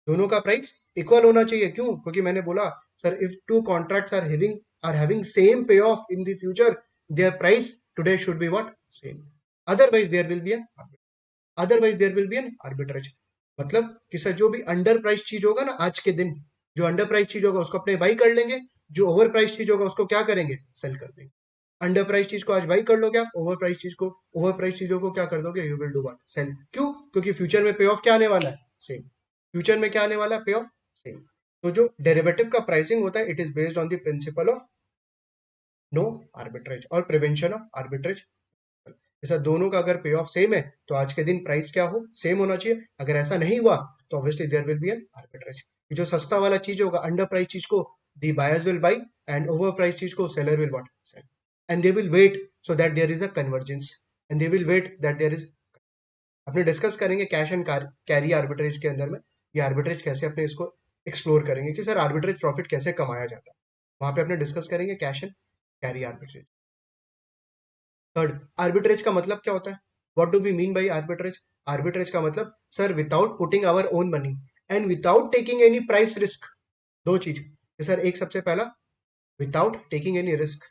A: दोनों का प्राइस इक्वल होना चाहिए। क्यों? क्योंकि मैंने बोला sir if two contracts are having same पे of in the future, their price today should be what, same, otherwise there will be an arbitrage. मतलब कि सर जो भी अंडर प्राइस चीज होगा ना आज के दिन, जो अंडर प्राइस चीज होगा उसको अपने बाई कर लेंगे, जो ओवर प्राइस चीज होगा उसको क्या करेंगे, सेल कर देंगे। अंडर प्राइस चीज को आज बाई कर लोगे आप, ओवर प्राइस चीजों को क्या कर दोगे, you will do what, sell. क्यों? क्योंकि फ्यूचर में पे ऑफ क्या आने वाला है, सेम। फ्यूचर में क्या आने वाला है, पे ऑफ सेम। तो जो डेरिवेटिव का प्राइसिंग होता है, it is based on the principle of no arbitrage और प्रिवेंशन ऑफ आर्बिट्रेज। जैसा दोनों का अगर पे ऑफ सेम है तो आज के दिन प्राइस क्या हो, सेम होना चाहिए। अगर ऐसा नहीं हुआ तो obviously there will be an arbitrage. जो सस्ता वाला चीज होगा, अंडर प्राइस चीज को the buyers will buy, and over price चीज को seller will what, sell, and they will wait so that there is a convergence, and they will wait that there is अपने डिस्कस करेंगे cash and carry arbitrage के अंदर में, ये arbitrage कैसे अपने इसको एक्सप्लोर करेंगे कि सर आर्बिट्रेज प्रॉफिट कैसे कमाया जाता है, वहां पे अपने डिस्कस करेंगे cash and carry arbitrage. Third, arbitrage का मतलब क्या होता है, what do we mean by arbitrage? Arbitrage का मतलब sir without putting our own money and without taking any price risk. दो चीज सर, एक सबसे पहला without taking any risk,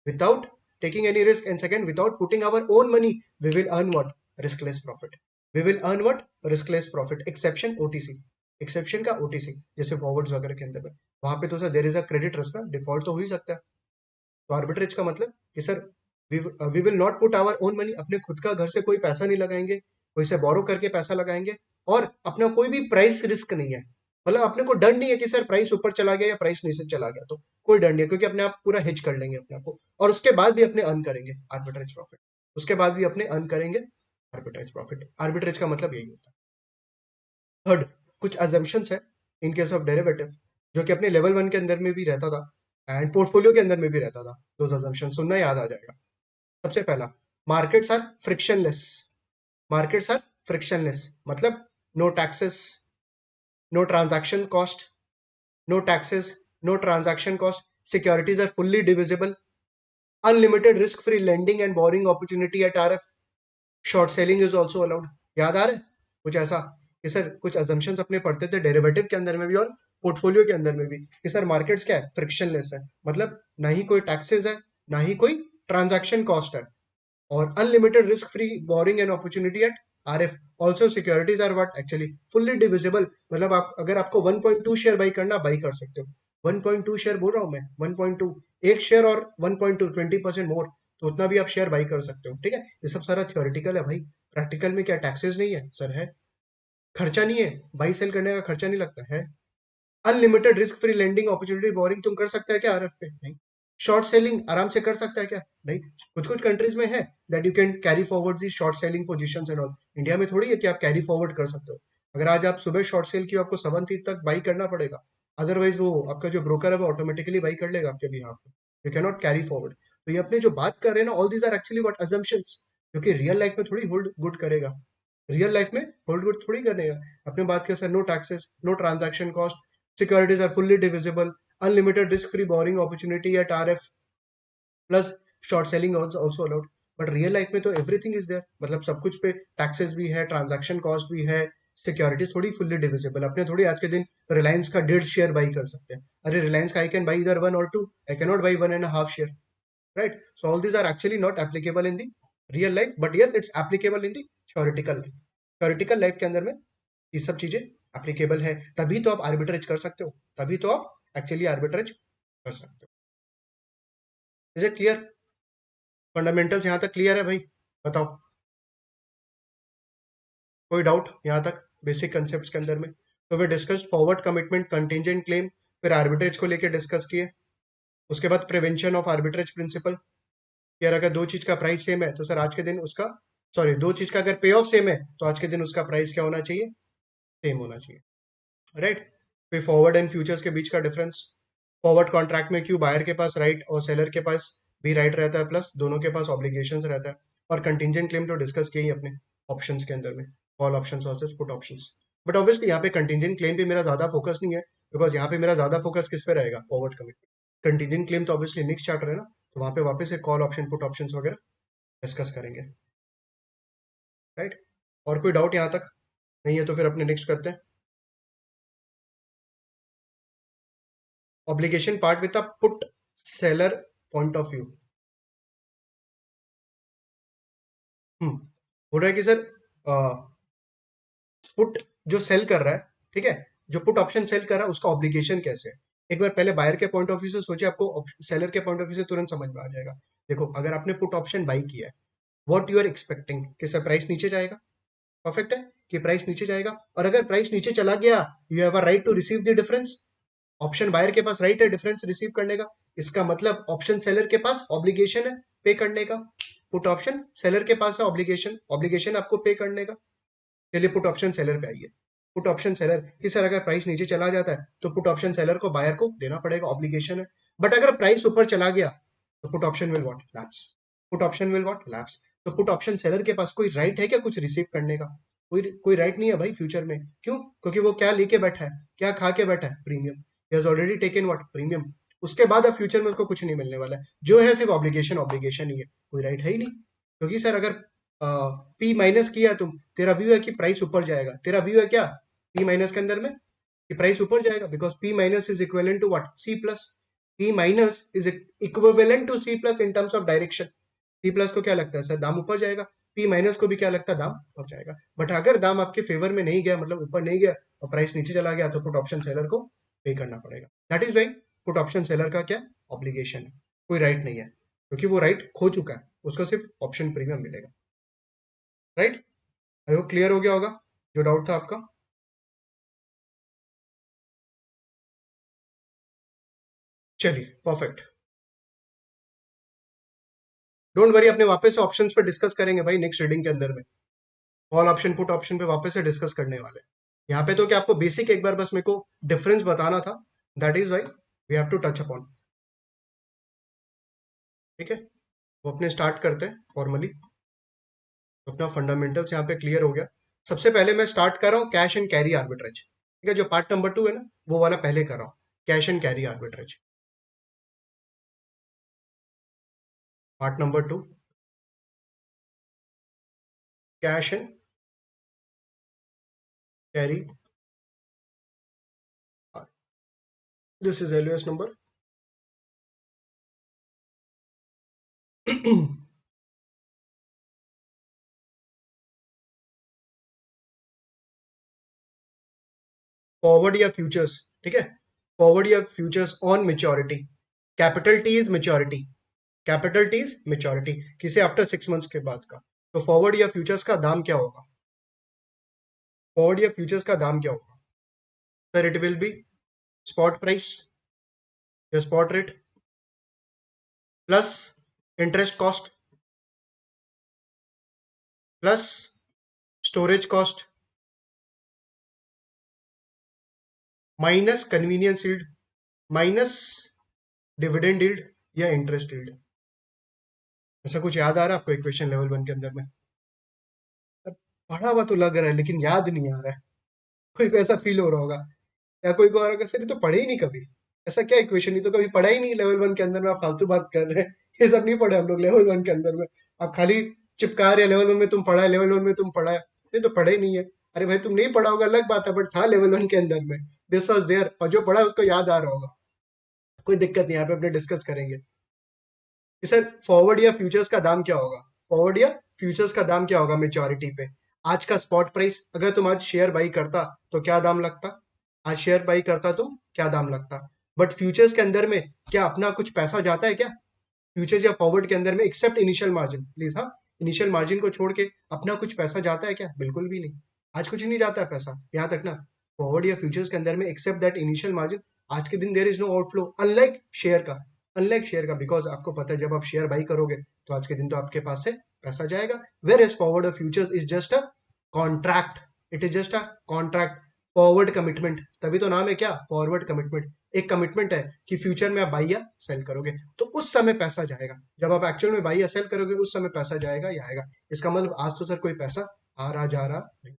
A: without taking any risk, and second without putting our own money, we will earn what? Riskless profit. We will earn what? Riskless profit. Exception OTC, exception का OTC जैसे forwards वगैरह के अंदर में, वहां पे तो sir there is a credit risk ना, डिफॉल्ट तो हो ही सकता है। तो आर्बिट्रेज का मतलब कि sir we will not put our own money, अपने खुद का घर से कोई पैसा नहीं लगाएंगे, कोई से बोरो करके पैसा लगाएंगे, और अपना कोई भी प्राइस रिस्क नहीं है, मतलब अपने को डर नहीं है कि सर प्राइस ऊपर चला गया या प्राइस नीचे चला गया, तो कोई डर नहीं है, क्योंकि अपने आप पूरा हिच कर लेंगे अपने आप को, और उसके बाद भी अपने अर्न करेंगे आर्बिट्रेज प्रॉफिट, उसके बाद भी अपने अर्न करेंगे आर्बिट्रेज प्रॉफिट। आर्बिट्रेज का मतलब यही होता है। थर्ड, कुछ अजम्पशंस है इन केस ऑफ डेरिवेटिव जो कि अपने लेवल 1 के अंदर में भी रहता था एंड पोर्टफोलियो के अंदर में भी रहता था, दो अजम्पशन सुनना याद आ जाएगा। सबसे पहला, markets are frictionless. Markets are frictionless मतलब no taxes, no transaction cost, no taxes, no transaction cost, securities are fully divisible, unlimited risk free lending and borrowing opportunity at RF, short selling is also allowed. याद आ रहा है कुछ ऐसा कि sir कुछ assumptions अपने पढ़ते थे डेरिवेटिव के अंदर में भी और पोर्टफोलियो के अंदर में भी कि सर मार्केट्स क्या है, फ्रिक्शनलेस है, मतलब ना ही कोई टैक्सेस है, ना ही कोई ट्रांजैक्शन कॉस्ट है, और unlimited risk free borrowing and opportunity at RF. Also securities are what actually fully divisible, मतलब आप अगर आपको 1.2 शेयर बाई करना, बाई कर सकते हो। 1.2 शेयर बोल रहा हूँ मैं, 1.2, एक शेयर और 1.2 20% मोर, तो उतना भी आप शेयर बाई कर सकते हो। ठीक है, ये सब सारा थियोरिटिकल है भाई, प्रैक्टिकल में क्या टैक्सेस नहीं है सर? है, खर्चा नहीं है, बाई सेल करने का खर्चा नहीं लगता है। Unlimited risk free lending opportunity boring तुम कर सकते हैं क्या आरएफ पे? नहीं। शॉर्ट सेलिंग आराम से कर सकता है क्या? नहीं। कुछ कुछ कंट्रीज में है that you can carry forward the short selling positions and all, India में थोड़ी है कि आप कैरी फॉरवर्ड कर सकते हो। अगर आज आप सुबह शॉर्ट सेल की आपको 7 तक बाई करना पड़ेगा, अदरवाइज वो आपका जो ब्रोकर है वो ऑटोमेटिकली बाई कर लेगा आपके बिहाफ में, you can not carry forward. तो ये अपने जो बात कर रहे हैं ना, all these are actually what assumptions, जो कि रियल लाइफ में थोड़ी होल्ड गुड करेगा, रियल लाइफ में होल्ड गुड थोड़ी करेगा। अपने बात कर sir, no taxes, no transaction cost, securities are fully divisible, unlimited risk-free borrowing opportunity at RF, plus short selling also allowed। But real life में तो एवरीथिंग इज देयर, मतलब सब कुछ पे टैक्सेस भी है, ट्रांजैक्शन कॉस्ट भी है, सिक्योरिटीज थोड़ी फुल्ली डिविजिबल, अपने थोड़ी आज के दिन रिलायंस का 1.5 शेयर बाई कर सकते हैं। अरे रिलायंस का आई कैन बाई इधर 1 और 2, I can not buy 1.5 share, right? So all these are actually not applicable in the real life, but yes it's applicable in the theoretical life. Theoretical life के अंदर में ये सब चीजें एप्लीकेबल है, तभी तो आप आर्बिट्रेज कर सकते हो, तभी तो आप एक्चुअली आर्बिट्रेज कर सकते हो। Is it clear? फंडामेंटल्स यहां तक क्लियर है भाई? बताओ, कोई डाउट यहां तक बेसिक कंसेप्ट के अंदर में? तो we discussed forward commitment, contingent claim, फिर आर्बिट्रेज को लेकर डिस्कस किए, उसके बाद प्रिवेंशन ऑफ आर्बिट्रेज प्रिंसिपल, यार अगर दो चीज का प्राइस सेम है तो सर आज के दिन उसका, सॉरी दो चीज का अगर पे ऑफ सेम है तो आज के दिन उसका प्राइस क्या होना चाहिए? सेम होना चाहिए, राइट? फिर फॉरवर्ड एंड फ्यूचर्स के बीच का डिफरेंस, फॉरवर्ड कॉन्ट्रैक्ट में क्यों बायर के पास राइट और सेलर के पास भी राइट रहता है, प्लस दोनों के पास ऑब्लिगेशंस रहता है, और कंटिंजेंट क्लेम तो डिस्कस किए ही अपने ऑप्शंस के अंदर में, call options versus put options. But obviously यहाँ पे कंटिंजेंट क्लेम पे मेरा ज्यादा फोकस नहीं है, बिकॉज यहाँ पे मेरा ज्यादा फोकस किस पे रहेगा? Forward commitment. कंटिंजेंट क्लेम तो ऑब्वियसली नेक्स्ट चैप्टर है ना, तो वहां पे वापस से कॉल ऑप्शन पुट ऑप्शंस वगैरह डिस्कस करेंगे, राइट? और कोई डाउट यहाँ तक नहीं है तो फिर अपने नेक्स्ट करते हैं, obligation part with a put seller point of view. बोल रहा है कि सर पुट जो सेल कर रहा है, ठीक है, जो पुट ऑप्शन सेल कर रहा है उसका ऑब्लिगेशन कैसे है, एक बार पहले बायर के पॉइंट ऑफ व्यू से सोचिए, आपको सेलर के पॉइंट ऑफ व्यू से तुरंत समझ में आ जाएगा। देखो अगर आपने पुट ऑप्शन बाई किया है, व्हाट यू आर एक्सपेक्टिंग कि सर प्राइस नीचे जाएगा, परफेक्ट है कि प्राइस नीचे जाएगा, और अगर प्राइस नीचे चला गया, you have a right to receive the difference. Option buyer के पास राइट है डिफरेंस रिसीव करने का, इसका मतलब ऑप्शन सेलर के पास ऑब्लिगेशन है पे करने का। पुट ऑप्शन सेलर के पास है ऑब्लिगेशन, ऑब्लिगेशन आपको पे करने का। चलिए पुट ऑप्शन सेलर पे आइए। पुट ऑप्शन सेलर कि सर अगर प्राइस नीचे चला जाता है तो पुट ऑप्शन सेलर को बायर को देना पड़ेगा, ऑब्लिगेशन है। बट अगर प्राइस ऊपर चला गया तो put option will what? Lapse. Put option will what? Lapse. तो पुट ऑप्शन सेलर के पास कोई राइट है क्या कुछ रिसीव करने का? कोई राइट नहीं है भाई फ्यूचर में। क्यों? क्योंकि वो क्या लेके बैठा है, क्या खा के बैठा है? Premium. He has already taken what? Premium. उसके बाद अब फ्यूचर में उसको कुछ नहीं मिलने वाला है, जो है सिर्फ ऑब्लिगेशन ऑब्लिगेशन ही है, कोई राइट है ही नहीं। क्योंकि सर अगर पी माइनस किया तुम, तेरा व्यू है कि प्राइस ऊपर जाएगा, तेरा व्यू है क्या पी माइनस के अंदर में कि प्राइस ऊपर जाएगा, because P minus is equivalent to what? C plus. P minus is equivalent to C plus in terms of direction. C plus को क्या लगता है सर? दाम ऊपर जाएगा। पी माइनस को भी क्या लगता है? दाम ऊपर जाएगा। बट अगर दाम आपके फेवर में नहीं गया, मतलब ऊपर नहीं गया और प्राइस नीचे चला गया, तो पुट ऑप्शन सेलर को पे करना पड़ेगा। That is why put option seller का क्या ऑब्लिगेशन है, कोई राइट नहीं है, क्योंकि वो राइट खो चुका है, उसको सिर्फ ऑप्शन प्रीमियम मिलेगा। राइट? आई होप क्लियर हो गया होगा जो डाउट था आपका। चलिए परफेक्ट। डोंट वरी, अपने वापस से ऑप्शंस पे डिस्कस करेंगे भाई नेक्स्ट रीडिंग के अंदर में। कॉल ऑप्शन पुट ऑप्शन पे वापस से डिस्कस करने वाले हैं। यहाँ पे तो क्या आपको बेसिक एक बार बस मेरे को डिफरेंस बताना था, that is why we have to touch upon. ठीक है, वो अपने स्टार्ट करते हैं फॉर्मली। तो अपना फंडामेंटल्स यहाँ पे क्लियर हो गया। सबसे पहले मैं स्टार्ट कर रहा हूँ कैश एंड कैरी आर्बिट्रेज। ठीक है, जो पार्ट नंबर 2 है ना, वो वाला पहले कर रहा हूँ, cash and carry arbitrage. Part number 2, cash and carry. This is LUS number forward या फ्यूचर्स। ठीक है, फॉरवर्ड या futures on maturity. Capital T is maturity, capital T is maturity, किसे आफ्टर 6 मंथ्स के बाद का। तो फॉरवर्ड या फ्यूचर्स का दाम क्या होगा? फॉरवर्ड या फ्यूचर्स का दाम क्या होगा sir? It will be spot price या spot rate plus interest cost plus storage cost minus convenience yield minus dividend yield या इंटरेस्ट यील्ड। ऐसा कुछ याद आ रहा है आपको इक्वेशन लेवल 1 के अंदर में? पढ़ा हुआ तो लग रहा है लेकिन याद नहीं आ रहा है। कोई को ऐसा फील हो रहा होगा, या कोई को आ रहा होगा सर ये तो पढ़े ही नहीं कभी। ऐसा क्या इक्वेशन, ये तो कभी पढ़ा ही नहीं लेवल 1 के अंदर में, आप फालतू बात कर रहे हैं। ये सब नहीं पढ़े हम लोग लेवल 1 के अंदर में। आप खाली चिपका रहे हैं लेवल 1 में तुम पढ़ा है, लेवल 1 में तुम पढ़ा है, ये तो पढ़े ही नहीं है। अरे भाई तुम नहीं पढ़ा होगा अलग बात है, बट था लेवल 1 के अंदर में, दिस वाज देयर, और जो पढ़ा है उसको याद आ रहा होगा। कोई दिक्कत नहीं, यहाँ पे अपने डिस्कस करेंगे कि सर फॉरवर्ड या फ्यूचर्स का दाम क्या होगा। फॉरवर्ड या फ्यूचर्स का दाम क्या होगा मेच्योरिटी पे? आज का स्पॉट प्राइस, अगर तुम आज शेयर बाई करता तो क्या दाम लगता? आज शेयर बाई करता तुम, क्या दाम लगता? बट फ्यूचर्स के अंदर में क्या अपना कुछ पैसा जाता है क्या? फ्यूचर्स या फॉरवर्ड के अंदर में एक्सेप्ट इनिशियल मार्जिन, प्लीज, हाँ, इनिशियल मार्जिन को छोड़ के अपना कुछ पैसा जाता है क्या? बिल्कुल भी नहीं। आज कुछ नहीं जाता है पैसा, याद रखना। फॉरवर्ड या फ्यूचर्स के अंदर में एक्सेप्ट दैट इनिशियल मार्जिन, आज के दिन there is no outflow, unlike share का। अनलाइक शेयर का, बिकॉज आपको पता है जब आप शेयर बाई करोगे तो आज के दिन तो आपके पास से पैसा जाएगा। वेयर एज फॉरवर्ड और futures is just a contract, it is just a contract, forward commitment, तभी तो नाम है क्या? Forward commitment. एक कमिटमेंट है कि फ्यूचर में आप बाई या सेल करोगे, तो उस समय पैसा जाएगा। जब आप एक्चुअल में बाई या सेल करोगे उस समय पैसा जाएगा या आएगा। इसका मतलब आज तो सर कोई पैसा आ रहा जा रहा नहीं।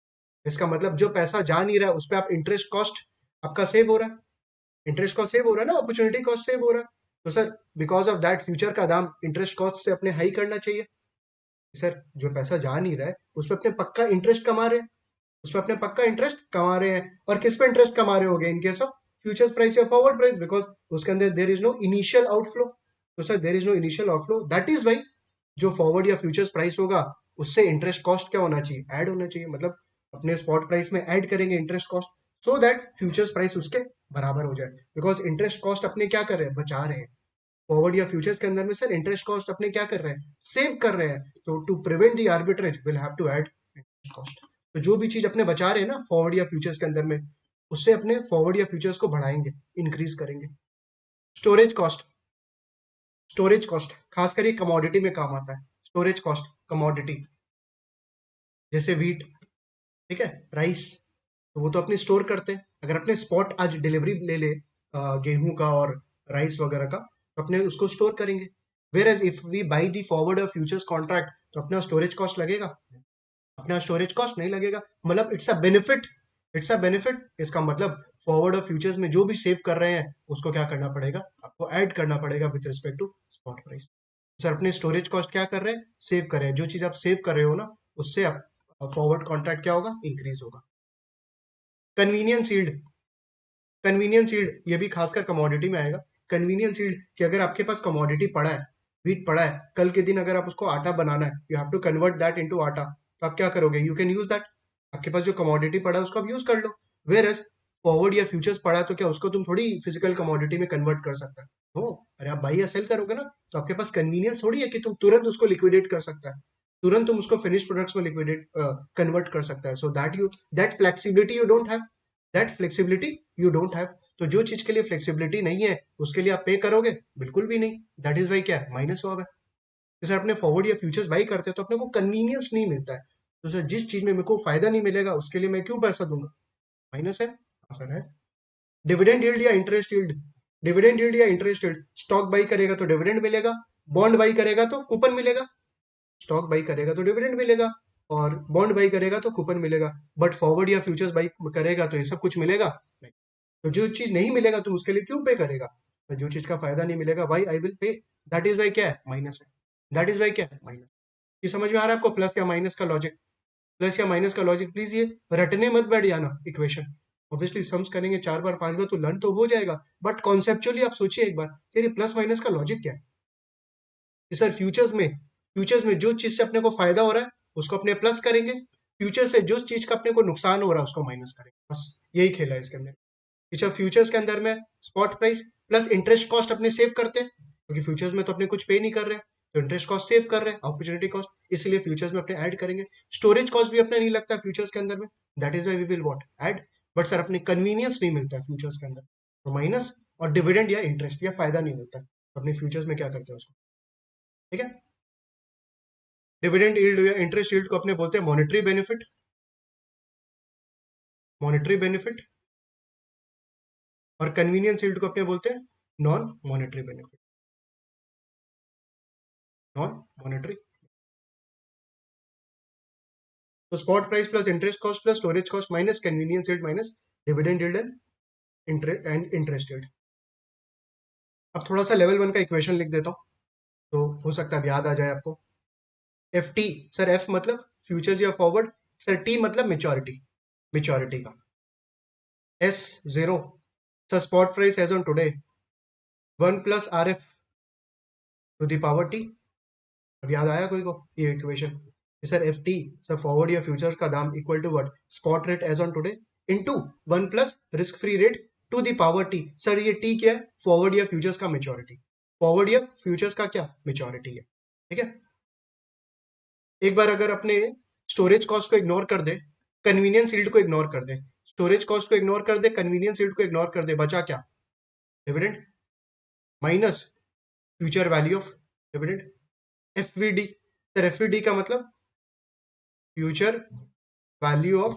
A: इसका मतलब जो पैसा जा नहीं रहा है उस पर आप इंटरेस्ट कॉस्ट आपका सेव हो रहा है, इंटरेस्ट कॉस्ट सेव हो रहा है ना, अपॉर्चुनिटी कॉस्ट सेव हो रहा है। तो sir because of that future का दाम इंटरेस्ट कॉस्ट से अपने हाई करना चाहिए। सर जो पैसा जा नहीं रहा है उस पर अपने पक्का इंटरेस्ट कमा रहे हैं, उस पर अपने पक्का इंटरेस्ट कमा रहे हैं। और किस पे इंटरेस्ट कमा रहे होगे in case of futures price या फॉरवर्ड प्राइस? बिकॉज उसके अंदर there is no initial outflow. तो sir there is no initial outflow, that is why जो फॉरवर्ड या फ्यूचर्स प्राइस होगा उससे इंटरेस्ट कॉस्ट क्या होना चाहिए? ऐड होना चाहिए। मतलब अपने स्पॉट प्राइस में ऐड करेंगे interest cost, so that futures price उसके बराबर हो जाए। बिकॉज इंटरेस्ट कॉस्ट अपने क्या कर रहे हैं? बचा रहे हैं। फॉरवर्ड या फ्यूचर्स के अंदर में सर इंटरेस्ट कॉस्ट अपने क्या कर रहे हैं? सेव कर रहे हैं। तो to prevent the arbitrage will have to add interest cost. तो जो भी चीज अपने बचा रहे हैं ना फॉरवर्ड या फ्यूचर्स के अंदर में, उससे अपने फॉरवर्ड या फ्यूचर्स को बढ़ाएंगे, इंक्रीज करेंगे। स्टोरेज कॉस्ट, स्टोरेज कॉस्ट खास करके कमोडिटी में काम आता है। स्टोरेज कॉस्ट कमोडिटी, जैसे वीट, ठीक है, राइस, तो वो तो अपने स्टोर करते हैं। अगर अपने स्पॉट आज डिलीवरी ले ले गेहूं का और राइस वगैरह का, तो अपने उसको स्टोर करेंगे। Whereas if we buy the forward और फ्यूचर्स कॉन्ट्रैक्ट, तो अपना स्टोरेज कॉस्ट लगेगा, अपना स्टोरेज कॉस्ट नहीं लगेगा, मतलब it's a benefit, it's a benefit. इसका मतलब फॉरवर्ड और फ्यूचर्स में जो भी सेव कर रहे हैं उसको क्या करना पड़ेगा, आपको ऐड करना पड़ेगा with respect to spot price. Sir अपने स्टोरेज कॉस्ट क्या कर रहे हैं, सेव कर रहे हैं, जो चीज आप सेव कर रहे हो ना उससे आप फॉरवर्ड कॉन्ट्रैक्ट क्या होगा, इंक्रीज होगा। कन्वीनियंस यील्ड, कन्वीनियंस यील्ड ये भी खासकर कमोडिटी में आएगा। कन्वीनियंस यील्ड कि अगर आपके पास कमोडिटी पड़ा है, व्हीट पड़ा है, कल के दिन अगर आप उसको आटा बनाना है, you have to convert that into आटा, तो आप क्या करोगे, यू कैन यूज दैट। आपके पास जो कमोडिटी पड़ा है उसको आप यूज कर लो। वेयर एज फॉरवर्ड या फ्यूचर्स पड़ा है तो क्या उसको तुम थोड़ी फिजिकल कमोडिटी में कन्वर्ट कर सकता है, हो। अरे आप बाई या सेल करोगे ना, तो आपके पास कन्वीनियंस थोड़ी है कि तुम तुरंत उसको लिक्विडेट कर सकता है, तुरंत तुम उसको फिनिश प्रोडक्ट्स में लिक्विडेट कन्वर्ट कर सकता है। So that you, that flexibility you don't have, that flexibility you don't have. तो जो चीज के लिए फ्लेक्सिबिलिटी नहीं है उसके लिए आप पे करोगे, बिल्कुल भी नहीं। दैट इज वाई क्या है, माइनस हुआ है। जैसे अपने फॉरवर्ड या फ्यूचर्स बाई करते हैं तो अपने को कन्वीनियंस नहीं मिलता है, तो सर जिस चीज में मेरे को फायदा नहीं मिलेगा उसके लिए मैं क्यों पैसा दूंगा, माइनस है, आसान है। डिविडेंड यील्ड या इंटरेस्ट यील्ड, डिविडेंड यील्ड या इंटरेस्ट यील्ड, स्टॉक बाई करेगा तो डिविडेंड मिलेगा, बॉन्ड बाई करेगा तो कूपन मिलेगा। स्टॉक बाई करेगा तो डिविडेंड मिलेगा और बॉन्ड बाई करेगा तो कूपन मिलेगा, बट फॉरवर्ड या फ्यूचर्स बाई करेगा तो ये सब कुछ मिलेगा नहीं। तो जो चीज नहीं मिलेगा तुम उसके लिए क्यों पे करेगा, तो जो चीज का फायदा नहीं मिलेगा why I will pay, that is why क्या है, माइनस है, दैट इज वाई क्या है, माइनस। ये समझ में आ रहा है आपको, प्लस या माइनस का लॉजिक, प्लस या माइनस का लॉजिक। प्लीज ये रटने मत बैठ जाना इक्वेशन, ऑब्वियसली सम्स करेंगे 4 बार 5 बार तो लर्न तो हो जाएगा, बट कॉन्सेप्चुअली आप सोचिए एक बार कि ये प्लस माइनस का लॉजिक क्या है। कि सर फ्यूचर्स में जो चीज से अपने को फायदा हो रहा है उसको अपने प्लस करेंगे, फ्यूचर से जो चीज का अपने को नुकसान हो रहा है उसको माइनस करेंगे, बस यही खेला है इसके अंदर। अच्छा फ्यूचर्स के अंदर में spot price plus interest cost अपने सेव करते हैं, क्योंकि फ्यूचर्स में तो अपने कुछ पे नहीं कर रहे हैं, तो इंटरेस्ट कॉस्ट सेव कर रहे हैं, अपॉर्चुनिटी कॉस्ट, इसलिए फ्यूचर्स में अपने ऐड करेंगे। स्टोरेज कॉस्ट भी अपना नहीं लगता फ्यूचर्स के अंदर में, that is why we will what add. But sir अपने कन्वीनियंस नहीं मिलता है फ्यूचर्स के अंदर, तो माइनस, और डिविडेंड या इंटरेस्ट या फायदा नहीं मिलता है, तो अपने फ्यूचर्स में क्या करते हैं उसको, ठीक है। डिविडेंड यील्ड या इंटरेस्ट यील्ड को अपने बोलते हैं मॉनेटरी बेनिफिट, मॉनेटरी बेनिफिट, और कन्वीनियंस यील्ड को अपने बोलते हैं non monetary benefit, non monetary. तो spot price plus interest cost plus storage cost minus convenience yield minus dividend yield and interest yield. अब थोड़ा सा लेवल 1 का इक्वेशन लिख देता हूँ, तो हो सकता है अब याद आ जाए आपको। एफ टी, सर एफ मतलब फ्यूचर्स या फॉरवर्ड, सर टी मतलब मेच्योरिटी, मेच्योरिटी का। S zero, sir spot price as on today 1 + RF to the power T. अब याद आया कोई को ये equation, sir F T, sir forward या फ्यूचर्स का दाम equal to what, spot rate as on today into 1 + risk free rate to the power T. Sir ये टी क्या है, फॉरवर्ड या फ्यूचर्स का मेच्योरिटी, फॉरवर्ड या फ्यूचर्स का क्या मेच्योरिटी है, ठीक है। एक बार अगर अपने स्टोरेज कॉस्ट को इग्नोर कर दे, कन्वीनियंस यील्ड को इग्नोर कर दे, स्टोरेज कॉस्ट को इग्नोर कर दे, कन्वीनियंस यील्ड को इग्नोर कर दे, बचा क्या, dividend minus future value of dividend, FVD. Sir FVD का मतलब future value of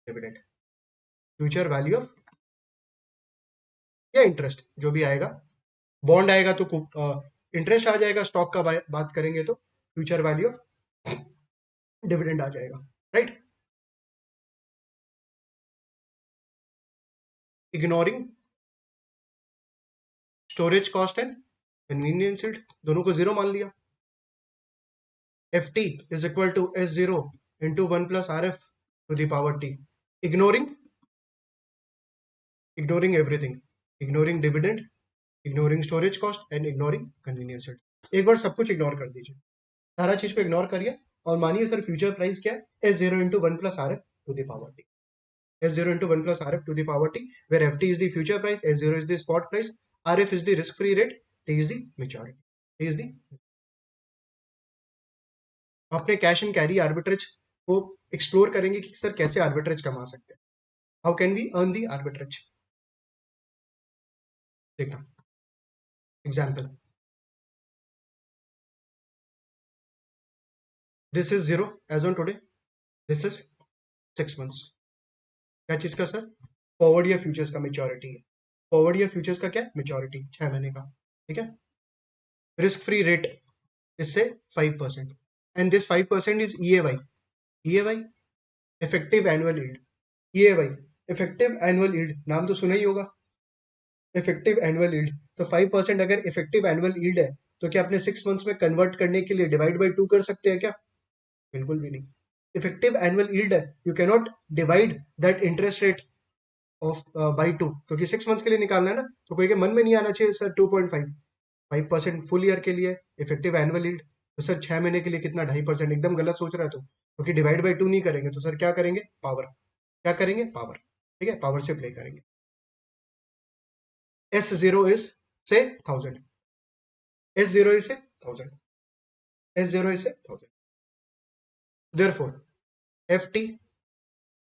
A: dividend, future value of, या इंटरेस्ट जो भी आएगा, बॉन्ड आएगा तो इंटरेस्ट आ जाएगा, स्टॉक का बात करेंगे तो फ्यूचर वैल्यू ऑफ डिविडेंड आ जाएगा, right. Ignoring storage cost and convenience yield, दोनों को जीरो मान लिया। F T is equal to S zero into 1 + RF to the power T, ignoring, ignoring everything, ignoring dividend, ignoring storage cost and ignoring convenience yield. एक बार सब कुछ ignore कर दीजिए, सारा चीज को इग्नोर करिए, और मानिए सर फ्यूचर प्राइस क्या है, S zero into 1 + RF to the power T, S zero into 1 + RF to the power T, where F T is the future price, S zero is the spot price, RF is the risk free rate, T is the maturity, T is the. अपने cash and carry arbitrage को explore करेंगे कि sir कैसे arbitrage कमा सकते हैं, how can we earn the arbitrage. देखना example, this is zero as on today, this is 6 months, क्या चीज का सर, फॉरवर्ड या फ्यूचर्स का मेच्योरिटी है, फॉरवर्ड या फ्यूचर्स का क्या मेच्योरिटी 6 महीने का, ठीक है। रिस्क फ्री रेट इससे 5%, and this 5% is EAY. EAY, effective annual yield. EAY, effective annual yield, नाम तो सुना ही होगा, इफेक्टिव एनुअल यील्ड। तो 5% अगर इफेक्टिव एनुअल यील्ड है तो क्या अपने 6 मंथ्स में कन्वर्ट करने के लिए डिवाइड बाई 2 कर सकते हैं क्या? बिल्कुल भी नहीं। इफेक्टिव एनुअल यील्ड है, you can not divide that interest rate of by 2, क्योंकि 6 मंथ्स के लिए निकालना है ना। तो कोई के मन में नहीं आना चाहिए सर 2.5, 5% फुल ईयर के लिए इफेक्टिव एनुअल यील्ड, तो सर 6 महीने के लिए कितना 2.5%, एकदम गलत सोच रहा है तो, क्योंकि डिवाइड बाई 2 नहीं करेंगे तो सर क्या करेंगे, पावर, क्या करेंगे, पावर। ठीक है, पावर से प्ले करेंगे। S0 is say 1000, S0 is say 1000, S0 is say 1000, therefore FT,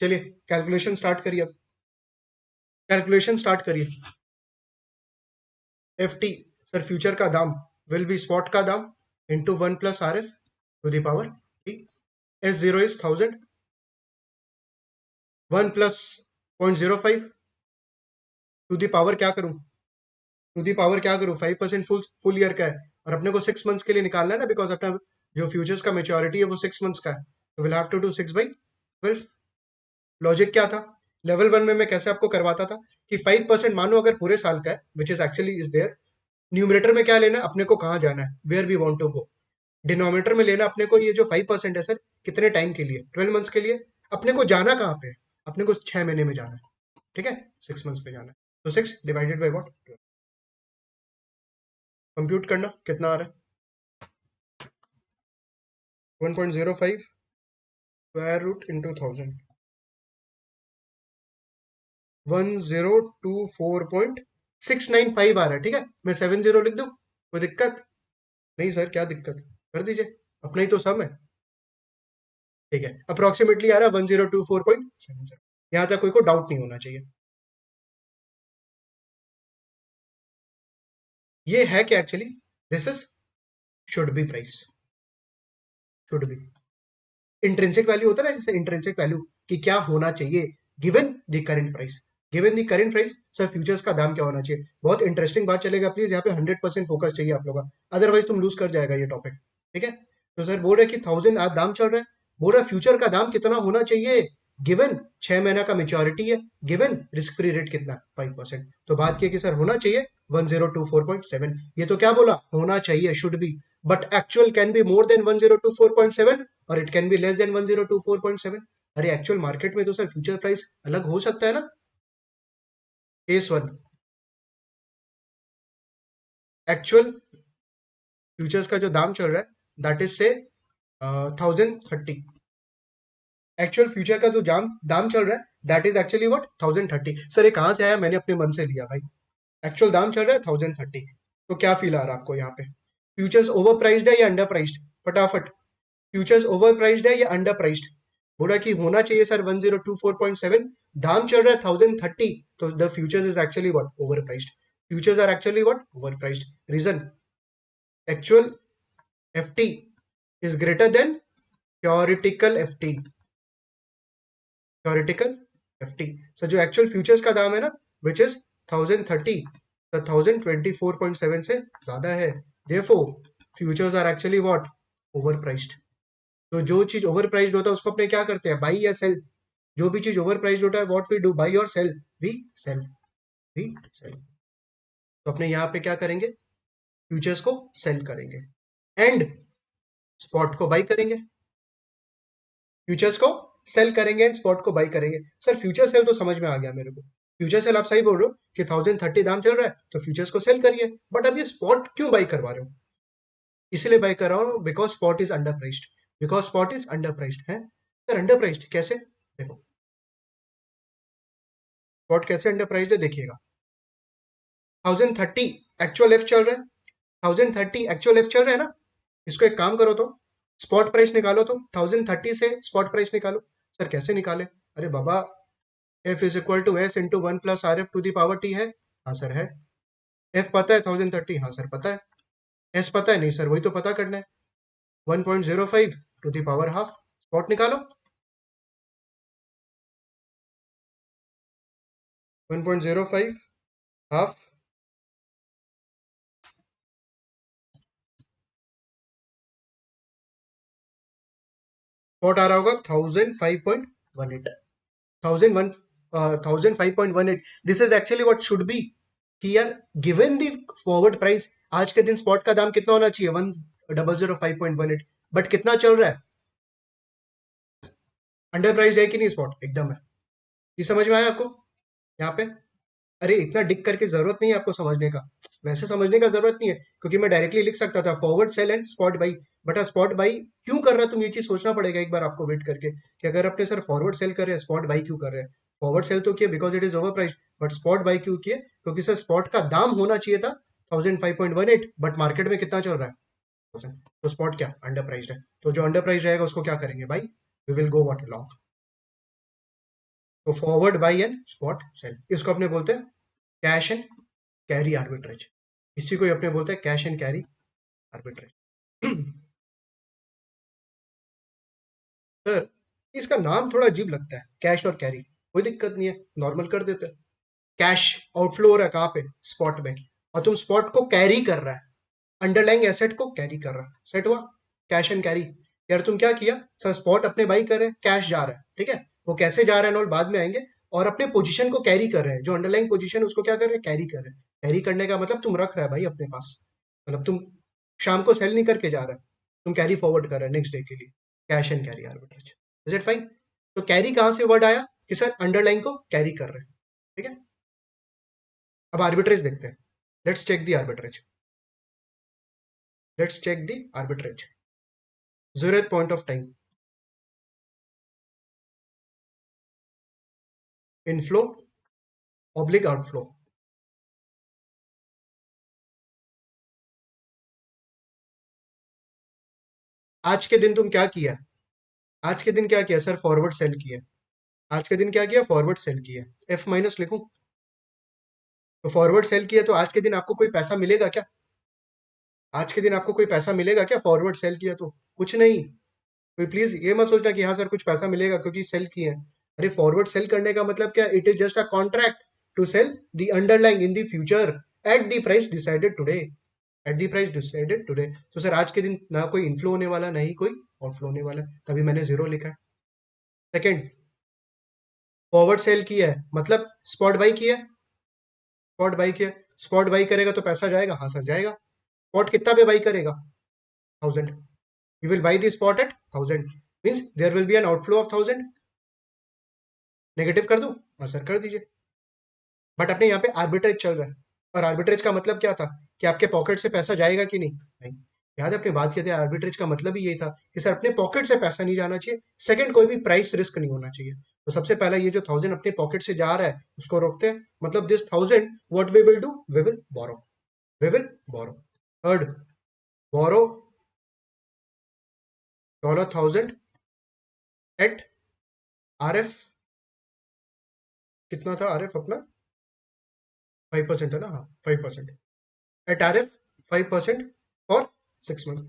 A: चलिए कैलकुलेशन स्टार्ट करिए, अब कैलकुलेशन स्टार्ट करिए। FT, सर फ्यूचर का दाम विल बी स्पॉट का दाम into 1 plus RF to the power T। S0 is 1000, 1 plus 0.05 to the power क्या करूं, टू दी पावर क्या करूं, 5% फुल ईयर का है और अपने को 6 मंथ्स के लिए निकालना है ना, बिकॉज अपना जो फ्यूचर्स का मेच्योरिटी है वो 6 मंथ्स का है, तो will have to do 6/12। Logic क्या था, लेवल 1 में मैं कैसे आपको करवाता था कि 5% मानो अगर पूरे साल का है, which is actually is there, numerator में क्या लेना है, अपने को कहाँ जाना है, where we want to go. Denominator में लेना अपने को ये जो 5% है सर, कितने टाइम के लिए, 12 मंथ्स के लिए। अपने को जाना कहाँ पे है, अपने को 6 महीने में जाना है, ठीक है, 6 मंथ्स पे जाना है। तो 6 डिवाइडेड बाई वॉट, कंप्यूट करना कितना आ रहा है, 1.05 स्क्वायर रूट इंटू 1000, 1024.695 आ रहा है। ठीक है, मैं 70 लिख दूं, कोई दिक्कत नहीं सर, क्या दिक्कत, कर दीजिए, अपना ही तो सम है। ठीक है, अप्रोक्सीमेटली आ रहा है 1024.70, यहां तक कोई को डाउट नहीं होना चाहिए। ये है कि actually this is should be price, should B intrinsic value होता है ना, जैसे इंट्रिंसिक वैल्यू कि क्या होना चाहिए given the current price, given the current price sir futures का दाम क्या होना चाहिए। बहुत इंटरेस्टिंग बात चलेगा, प्लीज यहाँ पे 100% फोकस चाहिए आप लोगों का, अदरवाइज तुम लूज कर जाएगा ये टॉपिक। ठीक है, तो सर बोल रहे कि 1000 आज दाम चल रहा है, बोल रहा फ्यूचर का दाम कितना होना चाहिए, गिवन 6 महीना का मेच्योरिटी है, गिवन रिस्क फ्री रेट कितना 5%, तो बात की कि सर होना चाहिए 1024.7, ये तो क्या बोला, होना चाहिए, should be, but actual can be more than 1024.7 और it can be less than 1024.7। अरे एक्चुअल मार्केट में तो सर फ्यूचर प्राइस अलग हो सकता है ना। केस 1, एक्चुअल फ्यूचर्स का जो दाम चल रहा है दैट इज से 1030, एक्चुअल फ्यूचर का जो दाम चल रहा है that is actually what 1030। Sir ये कहां से आया, मैंने अपने मन से लिया भाई, एक्चुअल दाम चल रहा है 1030। तो क्या फील आ रहा है आपको यहाँ पे, फ्यूचर्स ओवर प्राइस्ड है या अंडर प्राइस्ड, फटाफट, फ्यूचर्स ओवर प्राइस्ड है या अंडर प्राइस्ड। बोला कि होना चाहिए सर 1024.7, दाम चल रहा है 1030, तो the futures is actually what over priced, futures are actually what over priced. Reason, actual FT is greater than theoretical FT, theoretical FT. Sir जो एक्चुअल फ्यूचर्स का दाम है ना विच इज 1030, तो 1024.7 से ज्यादा है, therefore futures are actually what over priced. तो जो चीज ओवर प्राइस्ड होता है उसको अपने क्या करते हैं, बाई या सेल, जो भी चीज ओवर प्राइस्ड होता है व्हाट वी डू, बाई और sell, we sell, we sell. तो अपने यहाँ पे क्या करेंगे, फ्यूचर्स को सेल करेंगे एंड स्पॉट को बाई करेंगे, फ्यूचर्स को सेल करेंगे एंड स्पॉट को बाई करेंगे। सर फ्यूचर सेल तो समझ में आ गया मेरे को, फ्यूचर सेल आप सही बोल रहे हो कि 1030 दाम चल रहा है तो फ्यूचर्स को सेल करिए, बट अब ये स्पॉट क्यों बाई करवा रहे हो, इसलिए बाई कर रहा हूँ because spot is under priced, because spot is under priced है। सर अंडर प्राइस्ड कैसे, देखो स्पॉट कैसे अंडर प्राइस्ड है, देखिएगा 1030 एक्चुअल एफ चल रहा है, 1030 एक्चुअल एफ चल रहा है ना, इसको एक काम करो तो स्पॉट प्राइस निकालो, तो 1030 से स्पॉट प्राइस निकालो। सर कैसे निकाले, अरे बाबा F is equal to S into 1 plus R F to the power T है, हाँ सर है। एफ पता है 1030, हाँ सर पता है। एस पता है, नहीं सर वही तो पता करना है, 1.05 to the power half, spot निकालो, 1.05 हाफ, स्पॉट आ रहा होगा 1005.18, 1001 1005.18. This is actually what should be कि यार गिवन द फॉरवर्ड प्राइस आज के दिन स्पॉट का दाम कितना होना चाहिए 1005.18, बट कितना चल रहा है, अंडर प्राइस है कि नहीं स्पॉट, एकदम है। ये समझ में आया आपको यहाँ पे? अरे इतना डिक करके जरूरत नहीं है आपको समझने का, वैसे समझने का जरूरत नहीं है, क्योंकि मैं डायरेक्टली लिख सकता था forward sell and spot buy. But spot buy क्यों कर रहा है तुम, ये चीज सोचना पड़ेगा एक बार आपको वेट करके कि अगर अपने सर फॉरवर्ड सेल कर रहे हैं स्पॉट बाई क्यों कर रहे हैं। फॉरवर्ड सेल तो किया because it is over price, but spot buy क्यों किया, क्योंकि सर स्पॉट का दाम होना चाहिए था 1005.18, बट मार्केट में कितना चल रहा है 1000, तो स्पॉट क्या अंडर प्राइस है, तो जो अंडर प्राइस रहेगा उसको क्या करेंगे भाई, we will go what long. तो forward buy and spot sell इसको अपने बोलते हैं कैश एंड कैरी आर्बिट्रेज, इसी को ही अपने बोलते हैं cash and carry arbitrage. Sir इसका नाम थोड़ा अजीब लगता है कैश और कैरी, कोई दिक्कत नहीं है नॉर्मल कर देते हैं। कैश आउटफ्लो हो रहा है कहाँ पे, स्पॉट में, और तुम स्पॉट को कैरी कर रहा है, अंडरलाइंग एसेट को कैरी कर रहा है, सेट हुआ कैश एंड कैरी। यार तुम क्या किया सर, स्पॉट अपने बाई कर रहे हैं, कैश जा रहा है, ठीक है, वो कैसे जा रहा है नॉल बाद में आएंगे, और अपने पोजीशन को कैरी कर रहे हैं, जो अंडरलाइंग पोजीशन है उसको क्या कर रहे हैं, कैरी कर रहे हैं। कैरी करने का मतलब तुम रख रहा है भाई अपने पास, मतलब तुम शाम को सेल नहीं करके जा रहा है, तुम कैरी फॉरवर्ड कर रहे हैं नेक्स्ट डे के लिए, cash and carry arbitrage. Is it fine? तो कैरी कहां से वर्ड आया कि सर अंडरलाइन को कैरी कर रहे हैं, ठीक है। अब आर्बिट्रेज देखते हैं, let's check the arbitrage, let's check the arbitrage 0th point of time, inflow oblique outflow. आज के दिन तुम क्या किया, आज के दिन क्या किया सर, फॉरवर्ड सेल किया, आज के दिन क्या किया, फॉरवर्ड सेल किया, एफ माइनस लिखूं, तो फॉरवर्ड सेल किया तो आज के दिन आपको कोई पैसा मिलेगा क्या, आज के दिन आपको कोई पैसा मिलेगा क्या, फॉरवर्ड सेल किया तो कुछ नहीं। कोई प्लीज ये मत सोचना कि हाँ सर कुछ पैसा मिलेगा क्योंकि सेल किए हैं। अरे फॉरवर्ड सेल करने का मतलब क्या, it is just a contract to sell the underlying in the future at the price decided today, at the price decided today. तो सर आज के दिन ना कोई इनफ्लो होने वाला ना ही कोई आउटफ्लो होने वाला, तभी मैंने जीरो लिखा है। सेकेंड, फॉरवर्ड सेल किया है मतलब स्पॉट बाई किया है, स्पॉट बाई किया, स्पॉट बाई करेगा तो पैसा जाएगा, हाँ सर जाएगा। स्पॉट कितना पे बाई करेगा, 1000, you will buy the spot at 1000, means there will be an outflow of 1000। Negative कर दूं, हाँ सर कर दीजिए। बट अपने यहाँ पे आर्बिट्रेज चल रहा है, और आर्बिट्रेज का मतलब क्या था कि आपके पॉकेट से पैसा जाएगा कि नहीं, नहीं। याद है अपने बात किए थे, आर्बिट्रेज का मतलब ही ये था कि सर अपने पॉकेट से पैसा नहीं जाना चाहिए, सेकंड कोई भी प्राइस रिस्क नहीं होना चाहिए। तो सबसे पहला ये जो 1000 अपने पॉकेट से जा रहा है उसको रोकते हैं, मतलब this 1000 what we will do, we will borrow, we will borrow. Third, borrow $1000 at R F, कितना था आर एफ अपना, 5% है ना, हाँ 5%, at R F 5% for 6 month,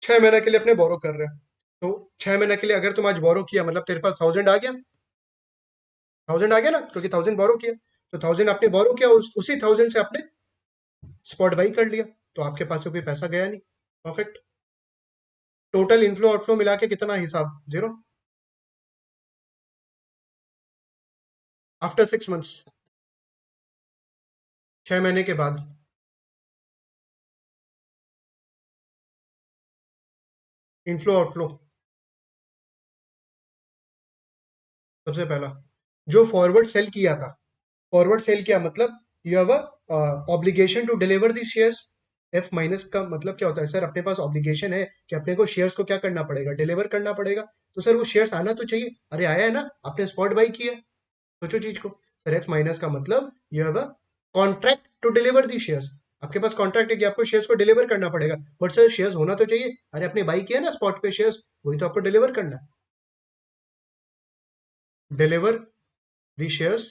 A: 6 महीने के लिए अपने बोरो कर रहे हैं। तो 6 महीने के लिए अगर तुम आज बोरो किया मतलब तेरे पास 1000 आ गया, 1000 आ गया ना, क्योंकि 1000 बोरो किया, तो 1000 आपने बोरो किया, उसी 1000 से आपने स्पॉट बाई कर लिया, तो आपके पास से कोई पैसा गया नहीं। परफेक्ट। टोटल इनफ्लो आउटफ्लो मिला के कितना हिसाब, जीरो। आफ्टर 6 मंथ्स, 6 महीने के बाद, इनफ्लो आउटफ्लो, सबसे पहला जो फॉरवर्ड सेल किया था, फॉरवर्ड सेल किया मतलब you have obligation to deliver the shares. F minus का मतलब क्या होता है सर, अपने पास ऑब्लिगेशन है कि अपने को शेयर्स को क्या करना पड़ेगा, डिलीवर करना पड़ेगा। तो सर वो शेयर्स आना तो चाहिए, अरे आया है ना, आपने स्पॉट बाई किया, सोचो चीज को। सर एफ माइनस का मतलब you have a contract to deliver the shares, आपके पास कॉन्ट्रैक्ट है कि आपको शेयर्स को डिलीवर करना पड़ेगा, बट सर शेयर्स होना तो चाहिए, अरे आपने बाई किया ना स्पॉट पे शेयर्स, वही तो आपको डिलीवर करना है, deliver the shares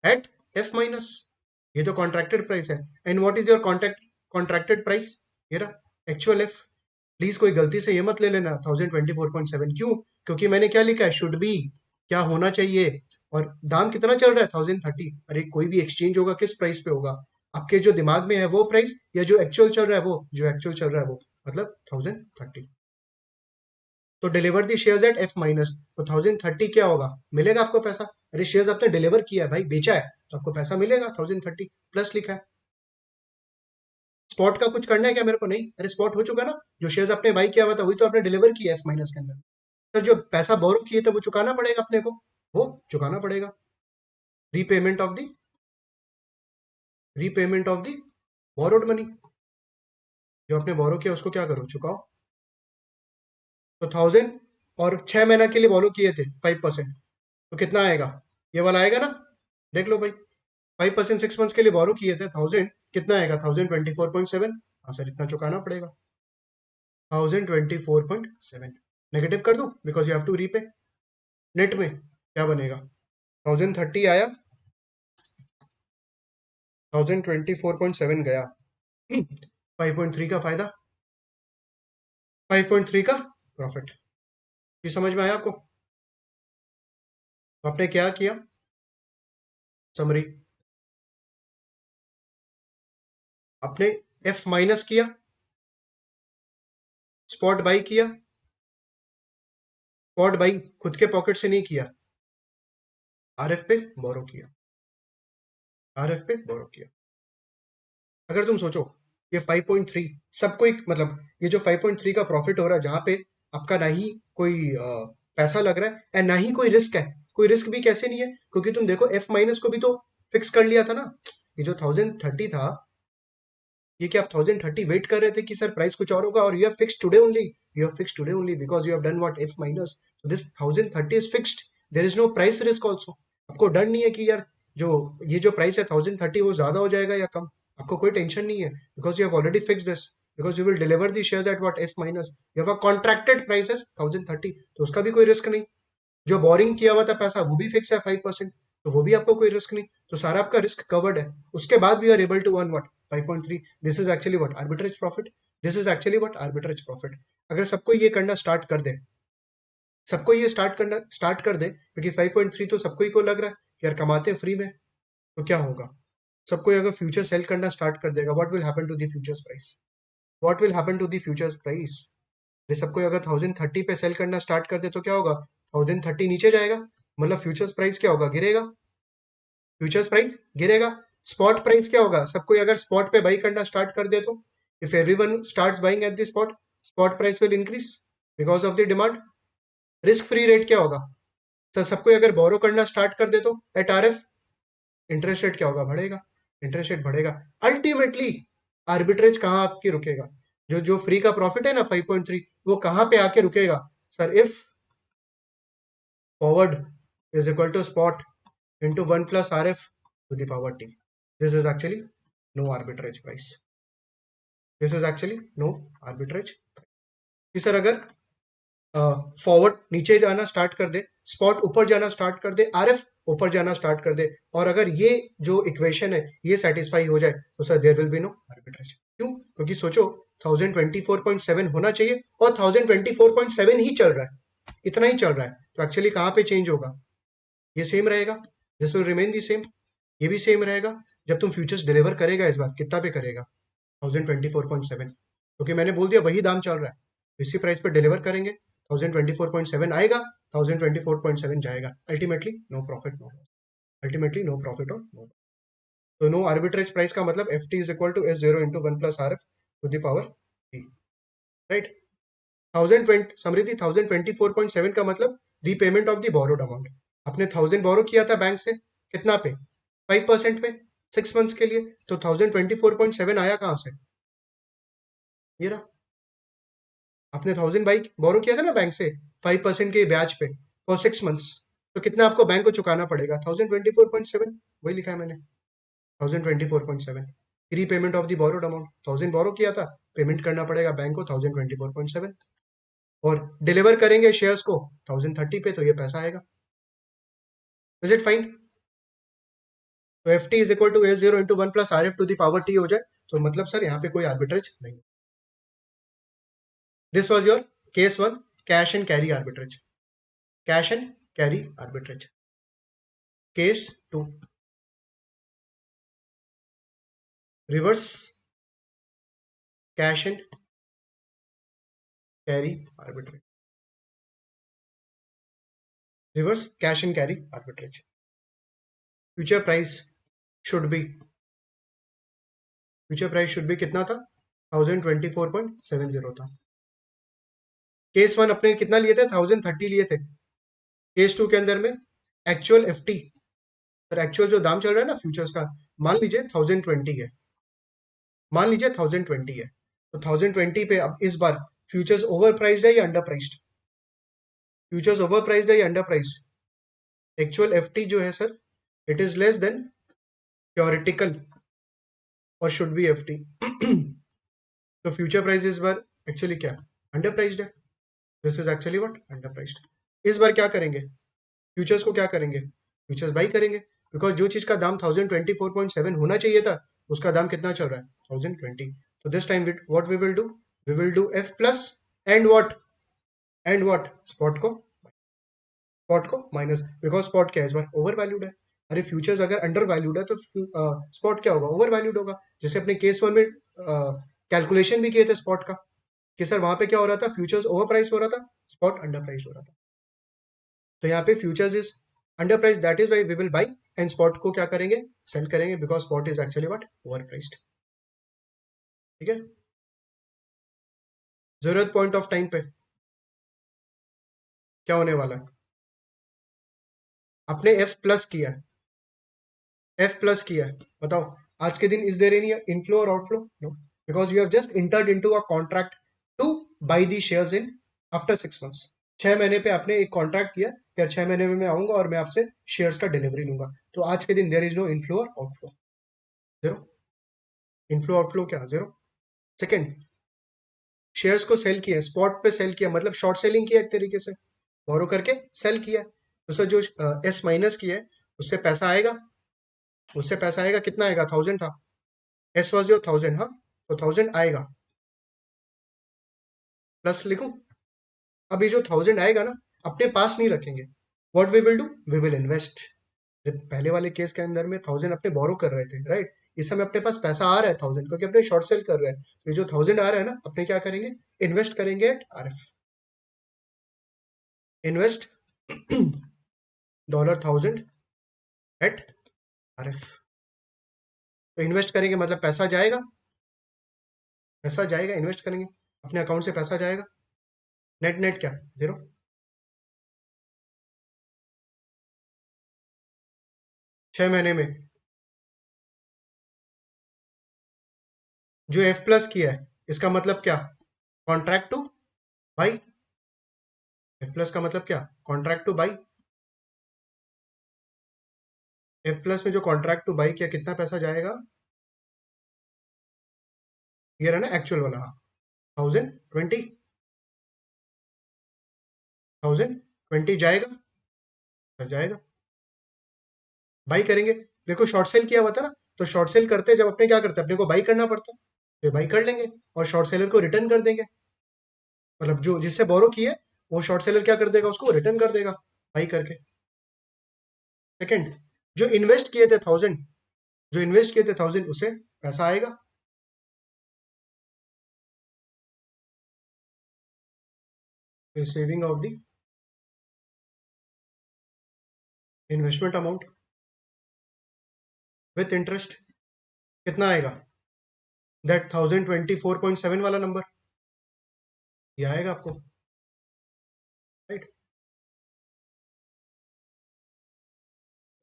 A: at F minus, ये तो कॉन्ट्रैक्टेड प्राइस है। And what is your contract contracted price, ये रहा एक्चुअल एफ। प्लीज कोई गलती से ये मत ले लेना 1024.7, क्यों, क्योंकि मैंने क्या लिखा है, शुड बी, क्या होना चाहिए, और दाम कितना चल रहा है 1030। अरे कोई भी एक्सचेंज होगा किस प्राइस पे होगा, आपके जो दिमाग में है वो प्राइस, या जो एक्चुअल चल रहा है वो, जो एक्चुअल चल रहा है वो। मतलब 1030। तो deliver the shares at F minus, तो 1030 क्या होगा, मिलेगा आपको पैसा। अरे शेयर्स आपने डिलीवर किया है भाई, बेचा है, तो आपको पैसा मिलेगा 1030 प्लस लिखा है। स्पॉट का कुछ करना है क्या मेरे को, नहीं, अरे स्पॉट हो चुका ना, जो शेयर्स आपने बाई किया हुआ था वही तो आपने डिलीवर किया एफ माइनस के अंदर। तो जो पैसा बोरो किए थे वो चुकाना पड़ेगा अपने को, वो चुकाना पड़ेगा। Repayment of the repayment of the borrowed money, जो आपने बोरो किया उसको क्या करो, चुकाओ। तो 1000, और 6 महीना के लिए बोरो किए थे 5%, तो कितना आएगा, ये वाला आएगा ना, देख लो भाई। 5% 6 मंथ्स के लिए बोरो किए थे 1000, कितना आएगा 1024.7। हाँ सर, इतना चुकाना पड़ेगा 1024.7। नेगेटिव कर दूं because you have to repay. Net में क्या बनेगा, 1030 आया, 1024.7 गया, 5.3 का फायदा, 5.3 का प्रॉफिट। ये समझ में आया आपको। तो आपने क्या किया, समरी, आपने एफ माइनस किया, स्पॉट बाई किया, स्पॉट बाई खुद के पॉकेट से नहीं किया, आरएफ पे बोरो किया, आरएफ पे बोरो किया। अगर तुम सोचो ये 5.3 सबको एक मतलब, ये जो 5.3 का प्रॉफिट हो रहा है जहां पे आपका ना ही कोई पैसा लग रहा है एंड ना ही कोई रिस्क है। कोई रिस्क भी कैसे नहीं है, क्योंकि तुम देखो एफ माइनस को भी तो फिक्स कर लिया था ना। ये जो 1030 था, ये कि आप 1030 वेट कर रहे थे कि सर प्राइस कुछ और होगा, और you have fixed today only, you have fixed today only because you have done what, F minus. This 1030 is fixed, there is no price risk also. आपको डर नहीं है कि यार जो ये जो प्राइस है 1030 वो ज्यादा हो जाएगा या कम, आपको कोई टेंशन नहीं है because you have already fixed this, because you will deliver the shares at what, F minus. You have a contracted prices 1030, तो उसका भी कोई रिस्क नहीं। जो बोरिंग किया हुआ था पैसा वो भी फिक्स है 5%, तो वो भी आपको कोई रिस्क नहीं, तो सारा आपका रिस्क कवर्ड है। उसके बाद भी are able to earn what, 5.3। This is actually what, arbitrage profit. This is actually what, arbitrage profit. अगर सबको ये करना स्टार्ट कर दे, सबको ये स्टार्ट कर दे, क्योंकि 5.3 तो सबको ही को लग रहा है कि यार कमाते हैं फ्री में, तो क्या होगा, सबको अगर फ्यूचर सेल करना स्टार्ट कर देगा, what will happen to the futures price, what will happen to the futures price. ये सबको अगर 1030 पे सेल करना स्टार्ट कर दे तो क्या होगा, 1030 नीचे जाएगा, मतलब फ्यूचर्स प्राइस क्या होगा, गिरेगा, फ्यूचर्स प्राइस गिरेगा। स्पॉट प्राइस क्या होगा, सबको अगर स्पॉट पे बाई करना स्टार्ट कर दे तो, if everyone starts buying at the spot, spot price will increase because of the demand. Risk free rate क्या होगा, सर सबको अगर बोरो करना स्टार्ट कर दे तो एट आरएफ, इंटरेस्ट रेट क्या होगा, बढ़ेगा, इंटरेस्ट रेट बढ़ेगा। अल्टीमेटली आर्बिट्रेज कहाँ आपकी रुकेगा, जो जो फ्री का प्रॉफिट है ना 5.3, वो कहाँ पे आके रुकेगा, sir if forward is equal to spot into 1 plus RF to the power t. This is actually no arbitrage price. This is actually no arbitrage. कि सर अगर फॉरवर्ड नीचे जाना स्टार्ट कर दे, स्पॉट ऊपर जाना स्टार्ट कर दे, आरएफ ऊपर जाना स्टार्ट कर दे, और अगर ये जो इक्वेशन है ये सेटिस्फाई हो जाए, तो sir there will be no arbitrage. क्यों, क्योंकि सोचो 1024.7 होना चाहिए और 1024.7 ही चल रहा है, इतना ही चल रहा है, तो एक्चुअली कहाँ पे चेंज होगा, ये सेम रहेगा, this will remain the same, ये भी सेम रहेगा। जब तुम फ्यूचर्स डिलीवर करेगा इस बार कितना पे करेगा, 1024.7, क्योंकि मैंने बोल दिया वही दाम चल रहा है, इसी प्राइस पे डिलीवर करेंगे, 1024.7 आएगा, 1024.7 जाएगा, ultimately no profit no loss, ultimately no profit और नो। तो नो आर्बिट्रेज प्राइस का मतलब F T is equal to S zero into one plus R F to the power T, right. 1020 समृद्धि 1024.7 का मतलब repayment of the borrowed amount. आपने 1000 बोरो किया था बैंक से, कितना पे, 5% पे, 6 मंथ्स के लिए, तो 1024.7 आया कहां से, ये रहा। आपने 1000 बाइक बोरो किया था ना बैंक से 5% के ब्याज पे फॉर 6 मंथ्स, तो कितना आपको बैंक को चुकाना पड़ेगा, 1024.7, वही लिखा है मैंने, 1024.7। Repayment of the borrowed amount, 1000 बोरो किया था, पेमेंट करना पड़ेगा बैंक को 1024.7, और डिलीवर करेंगे शेयर्स को 1030 पे, तो ये पैसा आएगा। Is it fine. तो F T is equal to S zero into one plus R F to the power T हो जाए, तो मतलब सर यहाँ पे कोई आर्बिट्रेज नहीं। This was your case one, cash and carry arbitrage, cash and carry arbitrage. Case two, reverse cash and carry arbitrage, reverse cash and carry arbitrage. Future price should be, future price should be कितना था, 1024.70 था। Case one अपने कितना लिए थे, 1030 लिए थे। Case to के अंदर में एक्चुअल एफटी, पर एक्चुअल जो दाम चल रहा है ना फ्यूचर्स का, मान लीजिए 1020 है, मान लीजिए 1020 है, तो 1020 पे अब इस बार फ्यूचर्स ओवर प्राइस्ड है या under priced, futures over priced है या अंडर प्राइस्ड। एक्चुअल एफटी जो है sir, it is less then theoretical और शुड बी एफटी। तो फ्यूचर प्राइस इस बार एक्चुअली क्या, अंडर प्राइस्ड है। This is actually what, under priced. इस बार क्या करेंगे, फ्यूचर्स को क्या करेंगे, फ्यूचर्स बाई करेंगे, बिकॉज जो चीज का दाम 1024.7 होना चाहिए था, उसका दाम कितना चल रहा है, 1020। तो this time what we will do F plus and what spot को माइनस, बिकॉज स्पॉट क्या है, इस बार ओवर वैल्यूड है। अरे फ्यूचर्स अगर अंडर वैल्यूड है तो स्पॉट क्या होगा, ओवर वैल्यूड होगा। जैसे अपने केस वन में कैलकुलेशन भी किए थे स्पॉट का, कि सर वहां पे क्या हो रहा था, फ्यूचर्स ओवर प्राइस हो रहा था, स्पॉट अंडर प्राइस हो रहा था। तो यहाँ पे futures is under price, that is why we will buy, and spot को क्या करेंगे, सेल करेंगे, because spot is actually what, over priced. ठीक है, जरूरत पॉइंट ऑफ टाइम पे क्या होने वाला है, आपने एफ प्लस किया है, एफ प्लस किया है, बताओ आज के दिन इज देयर एनी इनफ्लो और outflow, no, because you have just entered into a contract to buy the shares in after 6 months. 6 महीने पे आपने एक कॉन्ट्रैक्ट किया, फिर 6 महीने में मैं आऊंगा और मैं आपसे शेयर्स का डिलीवरी लूंगा। तो आज के दिन देयर इज नो इनफ्लो और आउटफ्लो, जीरो, इनफ्लो आउटफ्लो क्या, जीरो। सेकेंड, शेयर्स को सेल किया, स्पॉट पे सेल किया, मतलब शॉर्ट सेलिंग किया एक तरीके से, बोरो करके सेल किया। तो सर जो एस माइनस किया है, उससे पैसा आएगा, उससे पैसा आएगा, कितना आएगा, 1000 था, एस वॉज योर 1000, हाँ, तो 1000 आएगा, प्लस लिखूं। अब ये जो 1000 आएगा ना, अपने पास नहीं रखेंगे, what we will do, we will invest. पहले वाले केस के अंदर में 1000 अपने बोरो कर रहे थे, राइट, इस समय अपने पास पैसा आ रहा है 1000, क्योंकि अपने शॉर्ट सेल कर रहे हैं, तो ये जो 1000 आ रहा है ना, अपने क्या करेंगे, इन्वेस्ट करेंगे at RF, invest $1000 at RF. तो इन्वेस्ट करेंगे मतलब पैसा जाएगा, पैसा जाएगा, इन्वेस्ट करेंगे, अपने अकाउंट से पैसा जाएगा, नेट नेट क्या, जीरो। 6 महीने में जो एफ प्लस किया है, इसका मतलब क्या, contract to by, F plus का मतलब क्या, contract to by. F plus में जो कॉन्ट्रैक्ट टू बाई किया, कितना पैसा जाएगा, ये रहा ना एक्चुअल वाला, 1020, 1020 जाएगा, सर जाएगा, बाई करेंगे। देखो शॉर्ट सेल किया हुआ था ना, तो शॉर्ट सेल करते जब अपने क्या करते, अपने को बाई करना पड़ता, तो बाई कर लेंगे और शॉर्ट सेलर को रिटर्न कर देंगे, मतलब जो जिससे बोरो किए, वो शॉर्ट सेलर क्या कर देगा, उसको रिटर्न कर देगा बाई करके। सेकंड, जो इन्वेस्ट किए थे 1000, जो इन्वेस्ट किए थे 1000, उससे पैसा आएगा, फिर saving of the investment amount with interest, कितना आएगा, दैट 1024.7 वाला नंबर, ये आएगा आपको, right.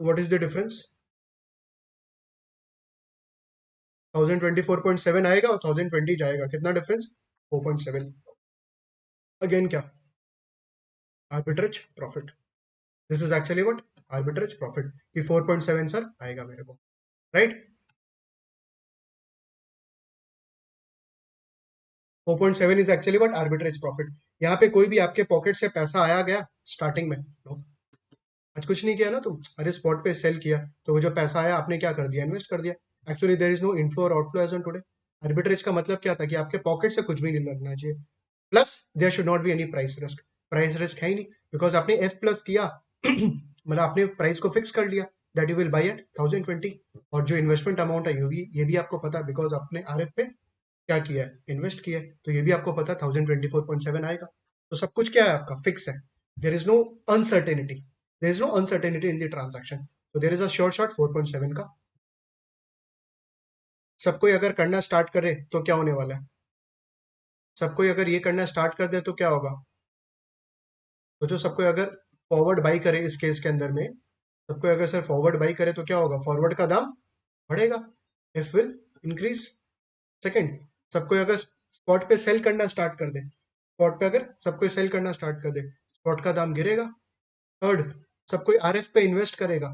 A: What is the difference, 1024.7 आएगा और 1020 जाएगा, कितना डिफरेंस, 4.7। अगेन क्या, arbitrage profit, this is actually what, arbitrage profit, कि 4.7 सर आएगा मेरे को, right. 4.7 is actually what, arbitrage profit. यहाँ पे कोई भी आपके पॉकेट से पैसा आया गया स्टार्टिंग में, no. आज कुछ नहीं किया ना तुम, अरे स्पॉट पे सेल किया, तो वो जो पैसा आया आपने क्या कर दिया, इन्वेस्ट कर दिया। Actually there is no inflow और outflow as on today. Arbitrage का मतलब क्या था, कि आपके पॉकेट से कुछ भी नहीं लगना चाहिए, plus there should not be any price risk, price risk है ही नहीं, बिकॉज आपने एफ प्लस किया मतलब आपने प्राइस को फिक्स कर लिया, that you will buy at 1020, और जो इन्वेस्टमेंट अमाउंट है ये भी आपको पता है, बिकॉज आपने आरएफ पे क्या किया है, इन्वेस्ट किया है, तो ये भी आपको पता है 1024.7 आएगा। तो सब कुछ क्या है आपका फिक्स है, there is no uncertainty, there is no uncertainty in the transaction, तो there is a sure shot 4.7 का। सब कोई अगर करना स्टार्ट करे तो क्या होने वाला है, सब कोई अगर ये करना स्टार्ट कर दे तो क्या होगा, तो जो सब कोई अगर फॉरवर्ड बाई करे इस केस के अंदर में, सब कोई अगर सर फॉरवर्ड बाई करे तो क्या होगा, फॉरवर्ड का दाम बढ़ेगा, एफ विल इंक्रीज। सेकंड, सब कोई अगर स्पॉट पे सेल करना स्टार्ट कर दे, स्पॉट पे अगर सब कोई सेल करना स्टार्ट कर दे, स्पॉट का दाम गिरेगा। थर्ड, सब कोई आरएफ पे इन्वेस्ट करेगा,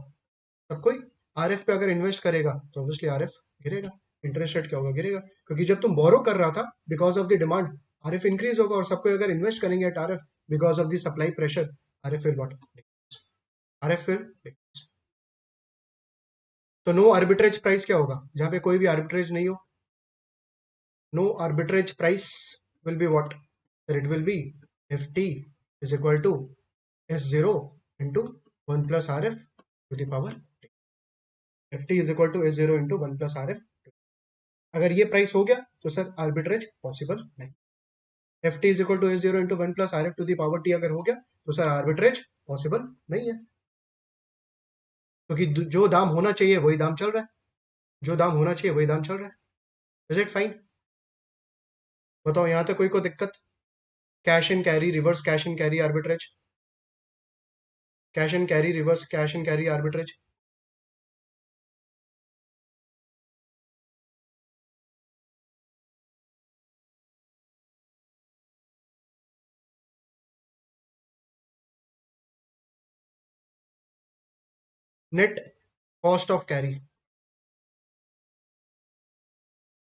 A: सब कोई आरएफ पे अगर इन्वेस्ट करेगा तो ऑब्वियसली आरएफ गिरेगा, इंटरेस्ट रेट क्या होगा, गिरेगा, क्योंकि जब तुम बोरो कर रहा था because of the demand, RF increase होगा, और सब कोई अगर इन्वेस्ट करेंगे at RF because of the supply pressure, RF will what, RF will. तो नो आर्बिट्रेज प्राइस क्या होगा, जहां पे कोई भी आर्बिट्रेज नहीं हो, no arbitrage price will be what, it will be F T is equal to S zero into 1 plus R F to the power, F T is equal to S zero into 1 plus R F. अगर ये price हो गया तो sir arbitrage possible नहीं, F T is equal to S zero into 1 plus R F to the power T अगर हो गया तो सर आर्बिट्रेज पॉसिबल नहीं है, क्योंकि जो दाम होना चाहिए वही दाम चल रहा है, जो दाम होना चाहिए वही दाम चल रहा है। इज इट फाइन, बताओ यहाँ तक कोई दिक्कत, cash and carry reverse cash and carry arbitrage, cash and carry reverse cash and carry arbitrage. Net cost of carry,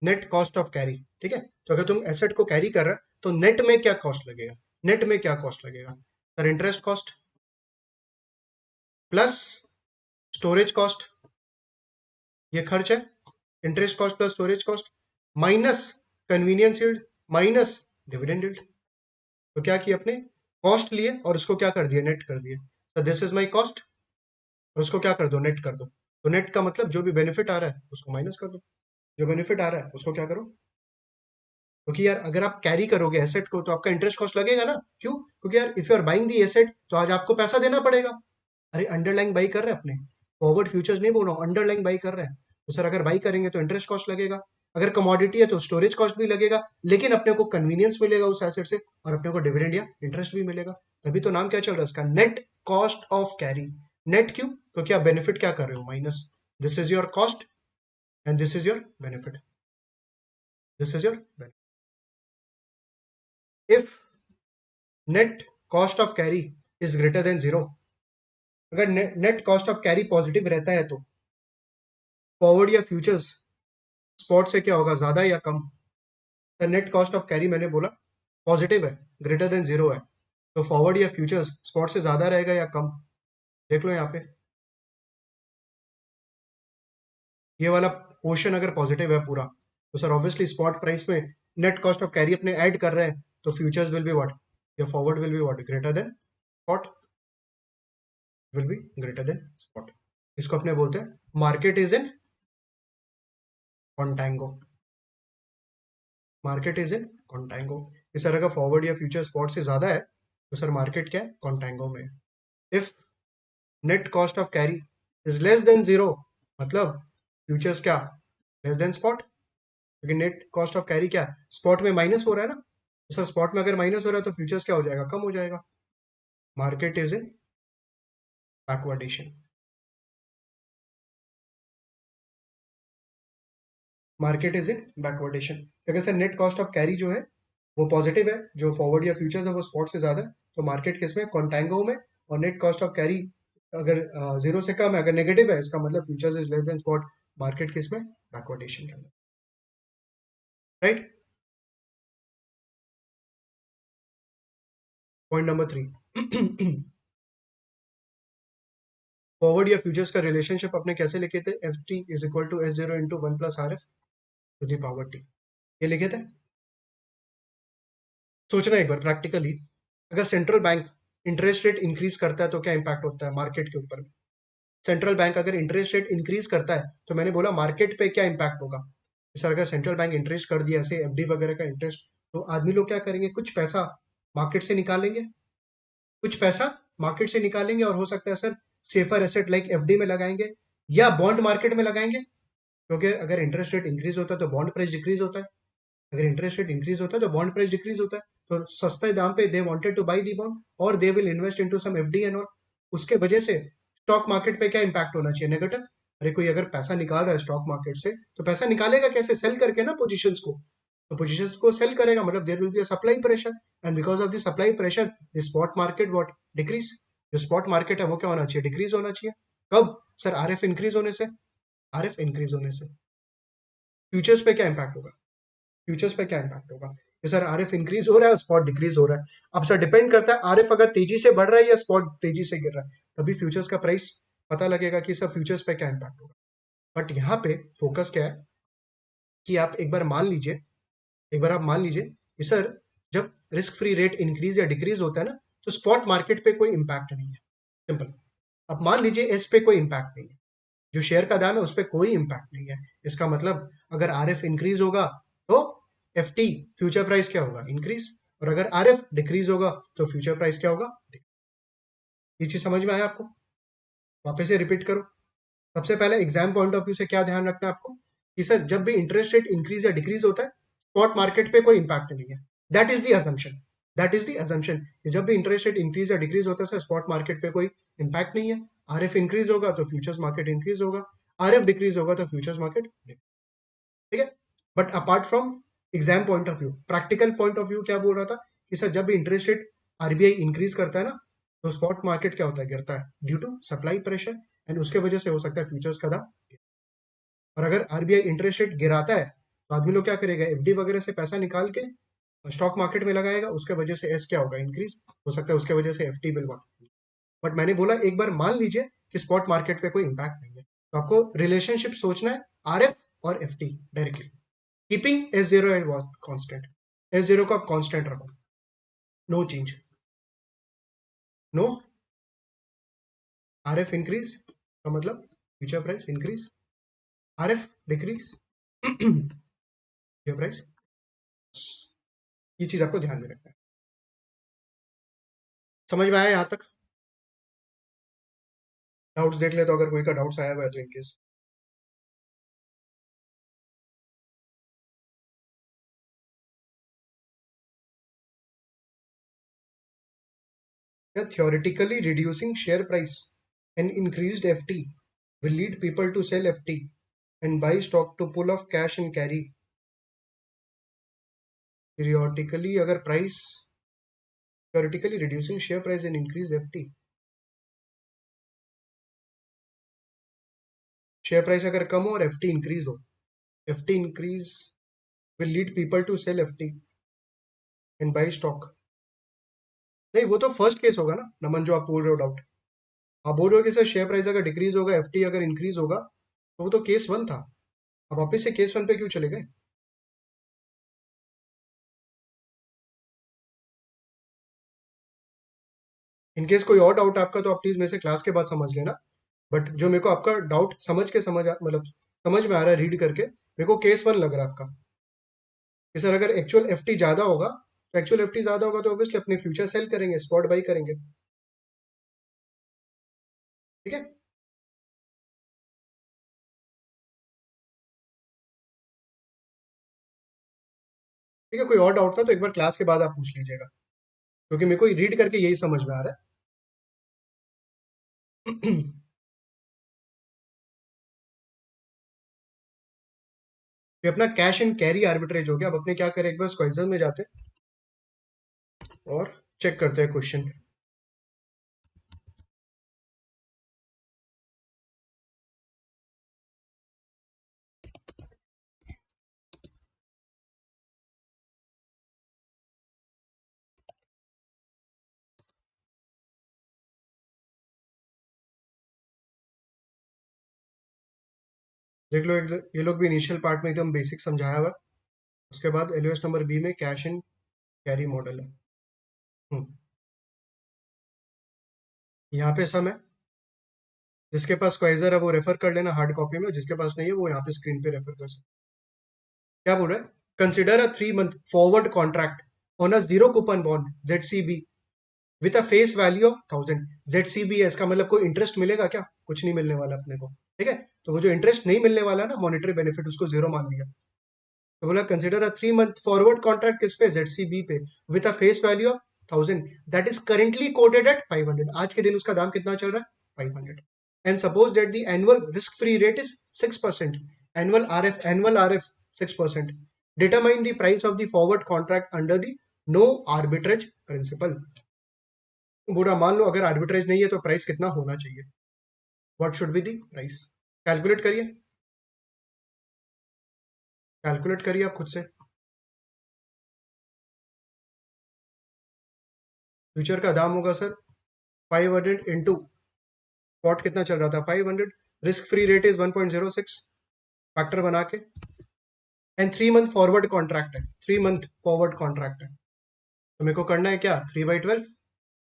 A: net cost of carry, ठीक है, तो अगर तुम एसेट को कैरी कर रहे हो तो नेट में क्या कॉस्ट लगेगा, नेट में क्या कॉस्ट लगेगा, sir interest cost plus storage cost, ये खर्च है, interest cost plus storage cost minus convenience yield minus dividend yield. तो क्या किया अपने, कॉस्ट लिए और उसको क्या कर दिया, नेट कर दिया, तो दिस इज माई कॉस्ट, और उसको क्या कर दो, नेट कर दो, तो नेट का मतलब जो भी बेनिफिट आ रहा है उसको माइनस कर दो, जो बेनिफिट आ रहा है उसको क्या करो, क्योंकि यार अगर आप कैरी करोगे एसेट को तो आपका इंटरेस्ट कॉस्ट लगेगा ना, क्यों, क्योंकि यार if you are buying the asset तो आज आपको पैसा देना पड़ेगा, अरे अंडरलाइन बाई कर रहे हैं अपने, फॉरवर्ड फ्यूचर्स नहीं बोल रहा हूँ, अंडरलाइन बाई कर रहे हैं, तो सर अगर बाई करेंगे तो इंटरेस्ट कॉस्ट लगेगा, अगर कमोडिटी है तो स्टोरेज कॉस्ट भी लगेगा, लेकिन अपने को कन्वीनियंस मिलेगा उस एसेट से, और अपने को डिविडेंड या इंटरेस्ट भी मिलेगा, तभी तो नाम क्या चल रहा है इसका, net cost of carry. Net क्यों, क्योंकि आप बेनिफिट क्या कर रहे हो, minus, this is your cost and this is your benefit, this is your benefit. If net cost of carry is greater than zero, अगर net cost of carry positive रहता है तो फॉरवर्ड या फ्यूचर्स स्पॉट से क्या होगा, ज्यादा या कम, तो नेट कॉस्ट ऑफ कैरी मैंने बोला पॉजिटिव है, ग्रेटर देन जीरो है, तो फॉरवर्ड या फ्यूचर्स स्पॉट से ज्यादा रहेगा या कम, देख लो यहाँ पे, ये वाला पोर्शन अगर पॉजिटिव है पूरा तो सर ऑब्वियसली स्पॉट प्राइस में नेट कॉस्ट ऑफ कैरी अपने ऐड कर रहे हैं, तो फ्यूचर्स विल बी व्हाट, या forward will be what, greater than spot, will be greater than spot, इसको अपने बोलते हैं market is in कॉन्टैंगो, market is इन कॉन्टैंगो, इस तरह का फॉरवर्ड या फ्यूचर स्पॉट से ज्यादा है तो सर मार्केट क्या है, कॉन्टैंगो में। If net cost of carry is less than zero, मतलब फ्यूचर्स क्या, लेस देन स्पॉट, क्योंकि नेट कॉस्ट ऑफ कैरी क्या, स्पॉट में माइनस हो रहा है ना, तो सर स्पॉट में अगर माइनस हो रहा है तो फ्यूचर्स क्या हो जाएगा, कम हो जाएगा, market is in backwardation, market is in backwardation, अगर sir net cost of carry जो है वो पॉजिटिव है, जो फॉरवर्ड या फ्यूचर्स है वो स्पॉट से ज्यादा है, तो मार्केट किस में, कॉन्टैंगो में, और नेट कॉस्ट ऑफ कैरी अगर जीरो से कम है, अगर नेगेटिव है इसका मतलब futures is less than spot, market किस में, बैकवर्डेशन के अंदर, राइट। पॉइंट नंबर 3, फॉरवर्ड या फ्यूचर्स का रिलेशनशिप अपने कैसे लिखे थे, F T is equal to S zero into 1 plus R F to the power T, ये लिखे थे। सोचना एक बार प्रैक्टिकली, अगर central bank interest rate increase करता है तो क्या इंपैक्ट होता है मार्केट के ऊपर, सेंट्रल बैंक अगर इंटरेस्ट रेट इंक्रीज करता है तो मैंने बोला मार्केट पे क्या इंपैक्ट होगा, सर अगर सेंट्रल बैंक इंटरेस्ट कर दिया ऐसे एफडी वगैरह का इंटरेस्ट, तो आदमी लोग क्या करेंगे, कुछ पैसा मार्केट से निकालेंगे, कुछ पैसा मार्केट से निकालेंगे और हो सकता है sir safer asset like FD में लगाएंगे या बॉन्ड मार्केट में लगाएंगे, क्योंकि अगर इंटरेस्ट रेट इंक्रीज होता है तो बॉन्ड प्राइस डिक्रीज होता है, अगर इंटरेस्ट रेट इंक्रीज होता है तो बॉन्ड प्राइस डिक्रीज होता है, तो सस्ते दाम पे they wanted to buy the bond और they will invest into some FD and all. उसके वजह से स्टॉक मार्केट पे क्या इंपैक्ट होना चाहिए, नेगेटिव। अरे कोई अगर पैसा निकाल रहा है स्टॉक मार्केट से तो पैसा निकालेगा कैसे, सेल करके ना पोजीशंस को, तो पोजीशंस को सेल करेगा, मतलब there will be a supply pressure, and because of the supply pressure the spot market what decrease, जो स्पॉट मार्केट है वो क्या होना चाहिए, डिक्रीज होना चाहिए। कब सर, आरएफ इंक्रीज होने से, आरएफ इंक्रीज होने से फ्यूचर्स पे क्या इंपैक्ट होगा, फ्यूचर्स पे क्या इंपैक्ट होगा कि सर आरएफ इंक्रीज हो रहा है, स्पॉट डिक्रीज हो रहा है। अब सर डिपेंड करता है आरएफ अगर तेजी से बढ़ रहा है या स्पॉट तेजी से गिर रहा है, तभी फ्यूचर्स का प्राइस पता लगेगा कि सर फ्यूचर्स पे क्या इंपैक्ट होगा। बट यहाँ पे फोकस क्या है कि आप एक बार मान लीजिए, एक बार आप मान लीजिए कि सर जब रिस्क फ्री रेट इंक्रीज या डिक्रीज होता है ना, तो स्पॉट मार्केट पे कोई इंपैक्ट नहीं है, सिंपल। अब मान लीजिए इस पे कोई इंपैक्ट नहीं है, जो शेयर का दाम है उस पर कोई इंपैक्ट नहीं है, इसका मतलब अगर आरएफ इंक्रीज होगा तो एफटी फ्यूचर प्राइस क्या होगा, इंक्रीज, और अगर आरएफ डिक्रीज होगा तो फ्यूचर प्राइस क्या होगा। ये चीज समझ में आया आपको, वापस से रिपीट करो। सबसे पहले एग्जाम पॉइंट ऑफ व्यू से क्या ध्यान रखना है आपको कि सर जब भी इंटरेस्ट रेट इंक्रीज या डिक्रीज होता है स्पॉट मार्केट पे कोई इंपैक्ट नहीं है, that is the assumption, that is the assumption कि जब भी इंटरेस्ट रेट इंक्रीज या डिक्रीज होता है सर स्पॉट मार्केट पे कोई इंपैक्ट नहीं है, आरएफ इंक्रीज होगा तो फ्यूचर्स मार्केट इंक्रीज होगा, आरएफ डिक्रीज होगा तो फ्यूचर्स मार्केट, ठीक है। But apart from exam point of view, practical point of view क्या बोल रहा था कि सर जब भी इंटरेस्ट रेट आरबीआई इंक्रीज करता है ना, तो स्पॉट मार्केट क्या होता है, गिरता है due to supply pressure, and उसके वजह से हो सकता है फ्यूचर्स का दाम। और अगर आरबीआई इंटरेस्ट रेट गिराता है तो आदमी लोग क्या करेगा, एफडी वगैरह से पैसा निकाल के स्टॉक मार्केट में लगाएगा, उसके वजह से एस क्या होगा, इंक्रीज हो सकता है, उसके वजह से एफटी बिल। बट मैंने बोला एक बार मान लीजिए कि स्पॉट मार्केट पे कोई इंपैक्ट नहीं है, तो आपको रिलेशनशिप सोचना है आरएफ और FT directly, keeping S zero and constant, S zero का कांस्टेंट रखो, no change, no RF increase का मतलब future price increase, RF decrease future price, ये चीज आपको ध्यान में रखना है। समझ में आया यहाँ तक, डाउट्स देख ले तो अगर कोई का डाउट्स आया हुआ है तो in case. Theoretically reducing share price and increased FT will lead people to sell FT and buy stock to pull off cash and carry. Periodically अगर price, theoretically reducing share price and increase FT, share price अगर कम हो और FT increase हो, FT increase will lead people to sell FT and buy stock. नहीं वो तो first case होगा ना नमन, जो आप बोल रहे हो डाउट, आप बोल रहे हो कि सर शेयर प्राइस अगर डिक्रीज होगा एफटी अगर इंक्रीज होगा, तो वो तो केस वन था, अब वापिस से केस वन पे क्यों चले गए। इनकेस कोई और डाउट आपका तो आप प्लीज मेरे से क्लास के बाद समझ लेना, बट जो मेरे को आपका डाउट समझ के मतलब समझ में आ रहा है रीड करके, मेरे को केस वन लग रहा है आपका कि सर अगर एक्चुअल एफटी ज्यादा होगा, तो एक्चुअल एफटी ज्यादा होगा तो ऑब्वियसली अपने फ्यूचर सेल करेंगे, स्पॉट बाई करेंगे, ठीक है। ठीक है, कोई और डाउट था तो एक बार क्लास के बाद आप पूछ लीजिएगा, क्योंकि मेरे को रीड करके यही समझ में आ रहा है। ये अपना कैश एंड कैरी आर्बिट्रेज हो गया, अब अपने क्या करें, एक बार स्क्वाइजर में जाते हैं और चेक करते हैं क्वेश्चन। देख लो ये लोग भी इनिशियल पार्ट में एकदम बेसिक समझाया हुआ है, उसके बाद एलओएस नंबर बी में कैश एंड कैरी मॉडल है। हम्म, यहाँ पे सम है, जिसके पास स्क्वाइजर है वो रेफर कर लेना हार्ड कॉपी में, जिसके पास नहीं है वो यहाँ पे स्क्रीन पे रेफर कर सकते। क्या बोल रहा है? Consider a 3 month forward contract on a zero coupon bond ZCB with a face value of 1000। ZCB है, इसका मतलब कोई इंटरेस्ट मिलेगा क्या? कुछ नहीं मिलने वाला अपने को, ठीक है। तो वो जो इंटरेस्ट नहीं मिलने वाला ना, मॉनेटरी बेनिफिट, उसको जीरो मान लिया। तो बोला consider a 3 month forward contract किस पे? ZCB पे, with a face value of 1000 that is currently quoted at 500। आज के दिन उसका दाम कितना चल रहा है? 500। And suppose that the annual risk free rate is 6%। Annual RF 6%। Determine the price of the forward contract under the no arbitrage principle. बुरा मान लो अगर आर्बिट्रेज नहीं है तो प्राइस कितना होना चाहिए? What should be the price? Calculate करिए, कैलकुलेट करिए आप खुद से। फ्यूचर का दाम होगा सर 500 इंटू स्पॉट कितना चल रहा था? 500। Risk free rate is 1.06 factor बना के। एंड 3 month फॉरवर्ड कॉन्ट्रैक्ट है, 3 month फॉरवर्ड कॉन्ट्रैक्ट है। तो मेरे को करना है क्या? 3/12,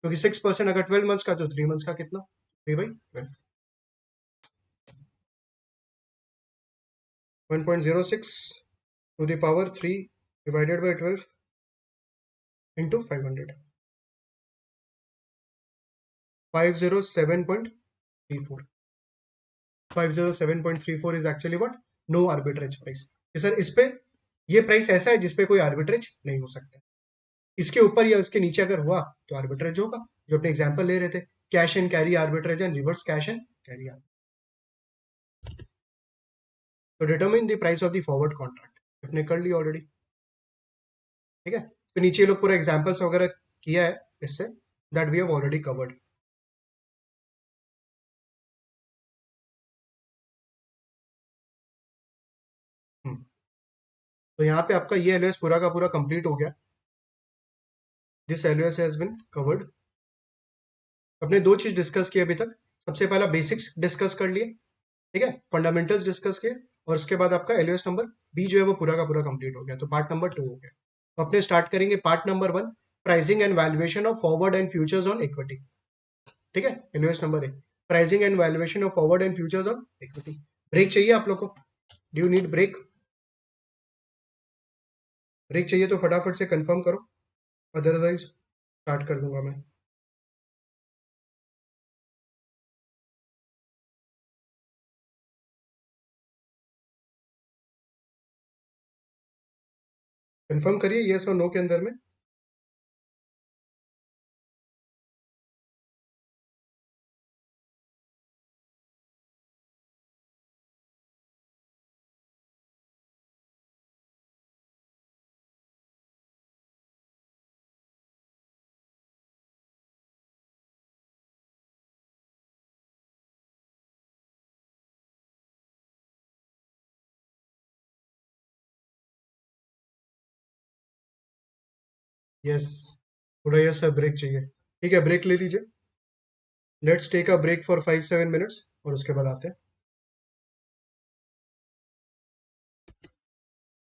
A: क्योंकि 6% अगर 12 months का तो 3 months का कितना? 3/12। 1.06 to the power 3 divided by 12 इंटू 500। 507.34। 507.34 is actually what? No arbitrage price. Sir इस पे, ये प्राइस ऐसा है जिसपे कोई आर्बिट्रेज नहीं हो सकता। इसके ऊपर या उसके नीचे अगर हुआ तो आर्बिट्रेज होगा। जो अपने एग्जांपल ले रहे थे, cash and carry arbitrage and reverse cash and carry arbitrage. तो determine the price of the forward contract अपने कर लिया ऑलरेडी, ठीक है। तो नीचे ये लोग पूरा एग्जांपल्स वगैरह किया है इससे, that we have already covered. तो यहाँ पे आपका ये एलओएस पूरा का पूरा कंप्लीट हो गया। This LOS has been covered. अपने दो चीज डिस्कस की अभी तक। सबसे पहला बेसिक्स डिस्कस कर लिए, ठीक है, फंडामेंटल्स डिस्कस किए, और उसके बाद आपका एलओएस नंबर बी जो है वो पूरा का पूरा कंप्लीट हो गया। तो पार्ट नंबर 2 हो गया। तो अपने स्टार्ट करेंगे part number 1, pricing and valuation of forward and futures on equity, ठीक है। LOS number 1, pricing and valuation of forward and futures on equity. Break चाहिए आप लोग को? Do you need break? Break चाहिए तो फटाफट से कंफर्म करो, अदरवाइज स्टार्ट कर दूंगा मैं। कंफर्म करिए यस और नो के अंदर में। यस, थोड़ा यस सर ब्रेक चाहिए। ठीक है, ब्रेक ले लीजिए। Let's take a break for 5-7 minutes और उसके बाद आते हैं।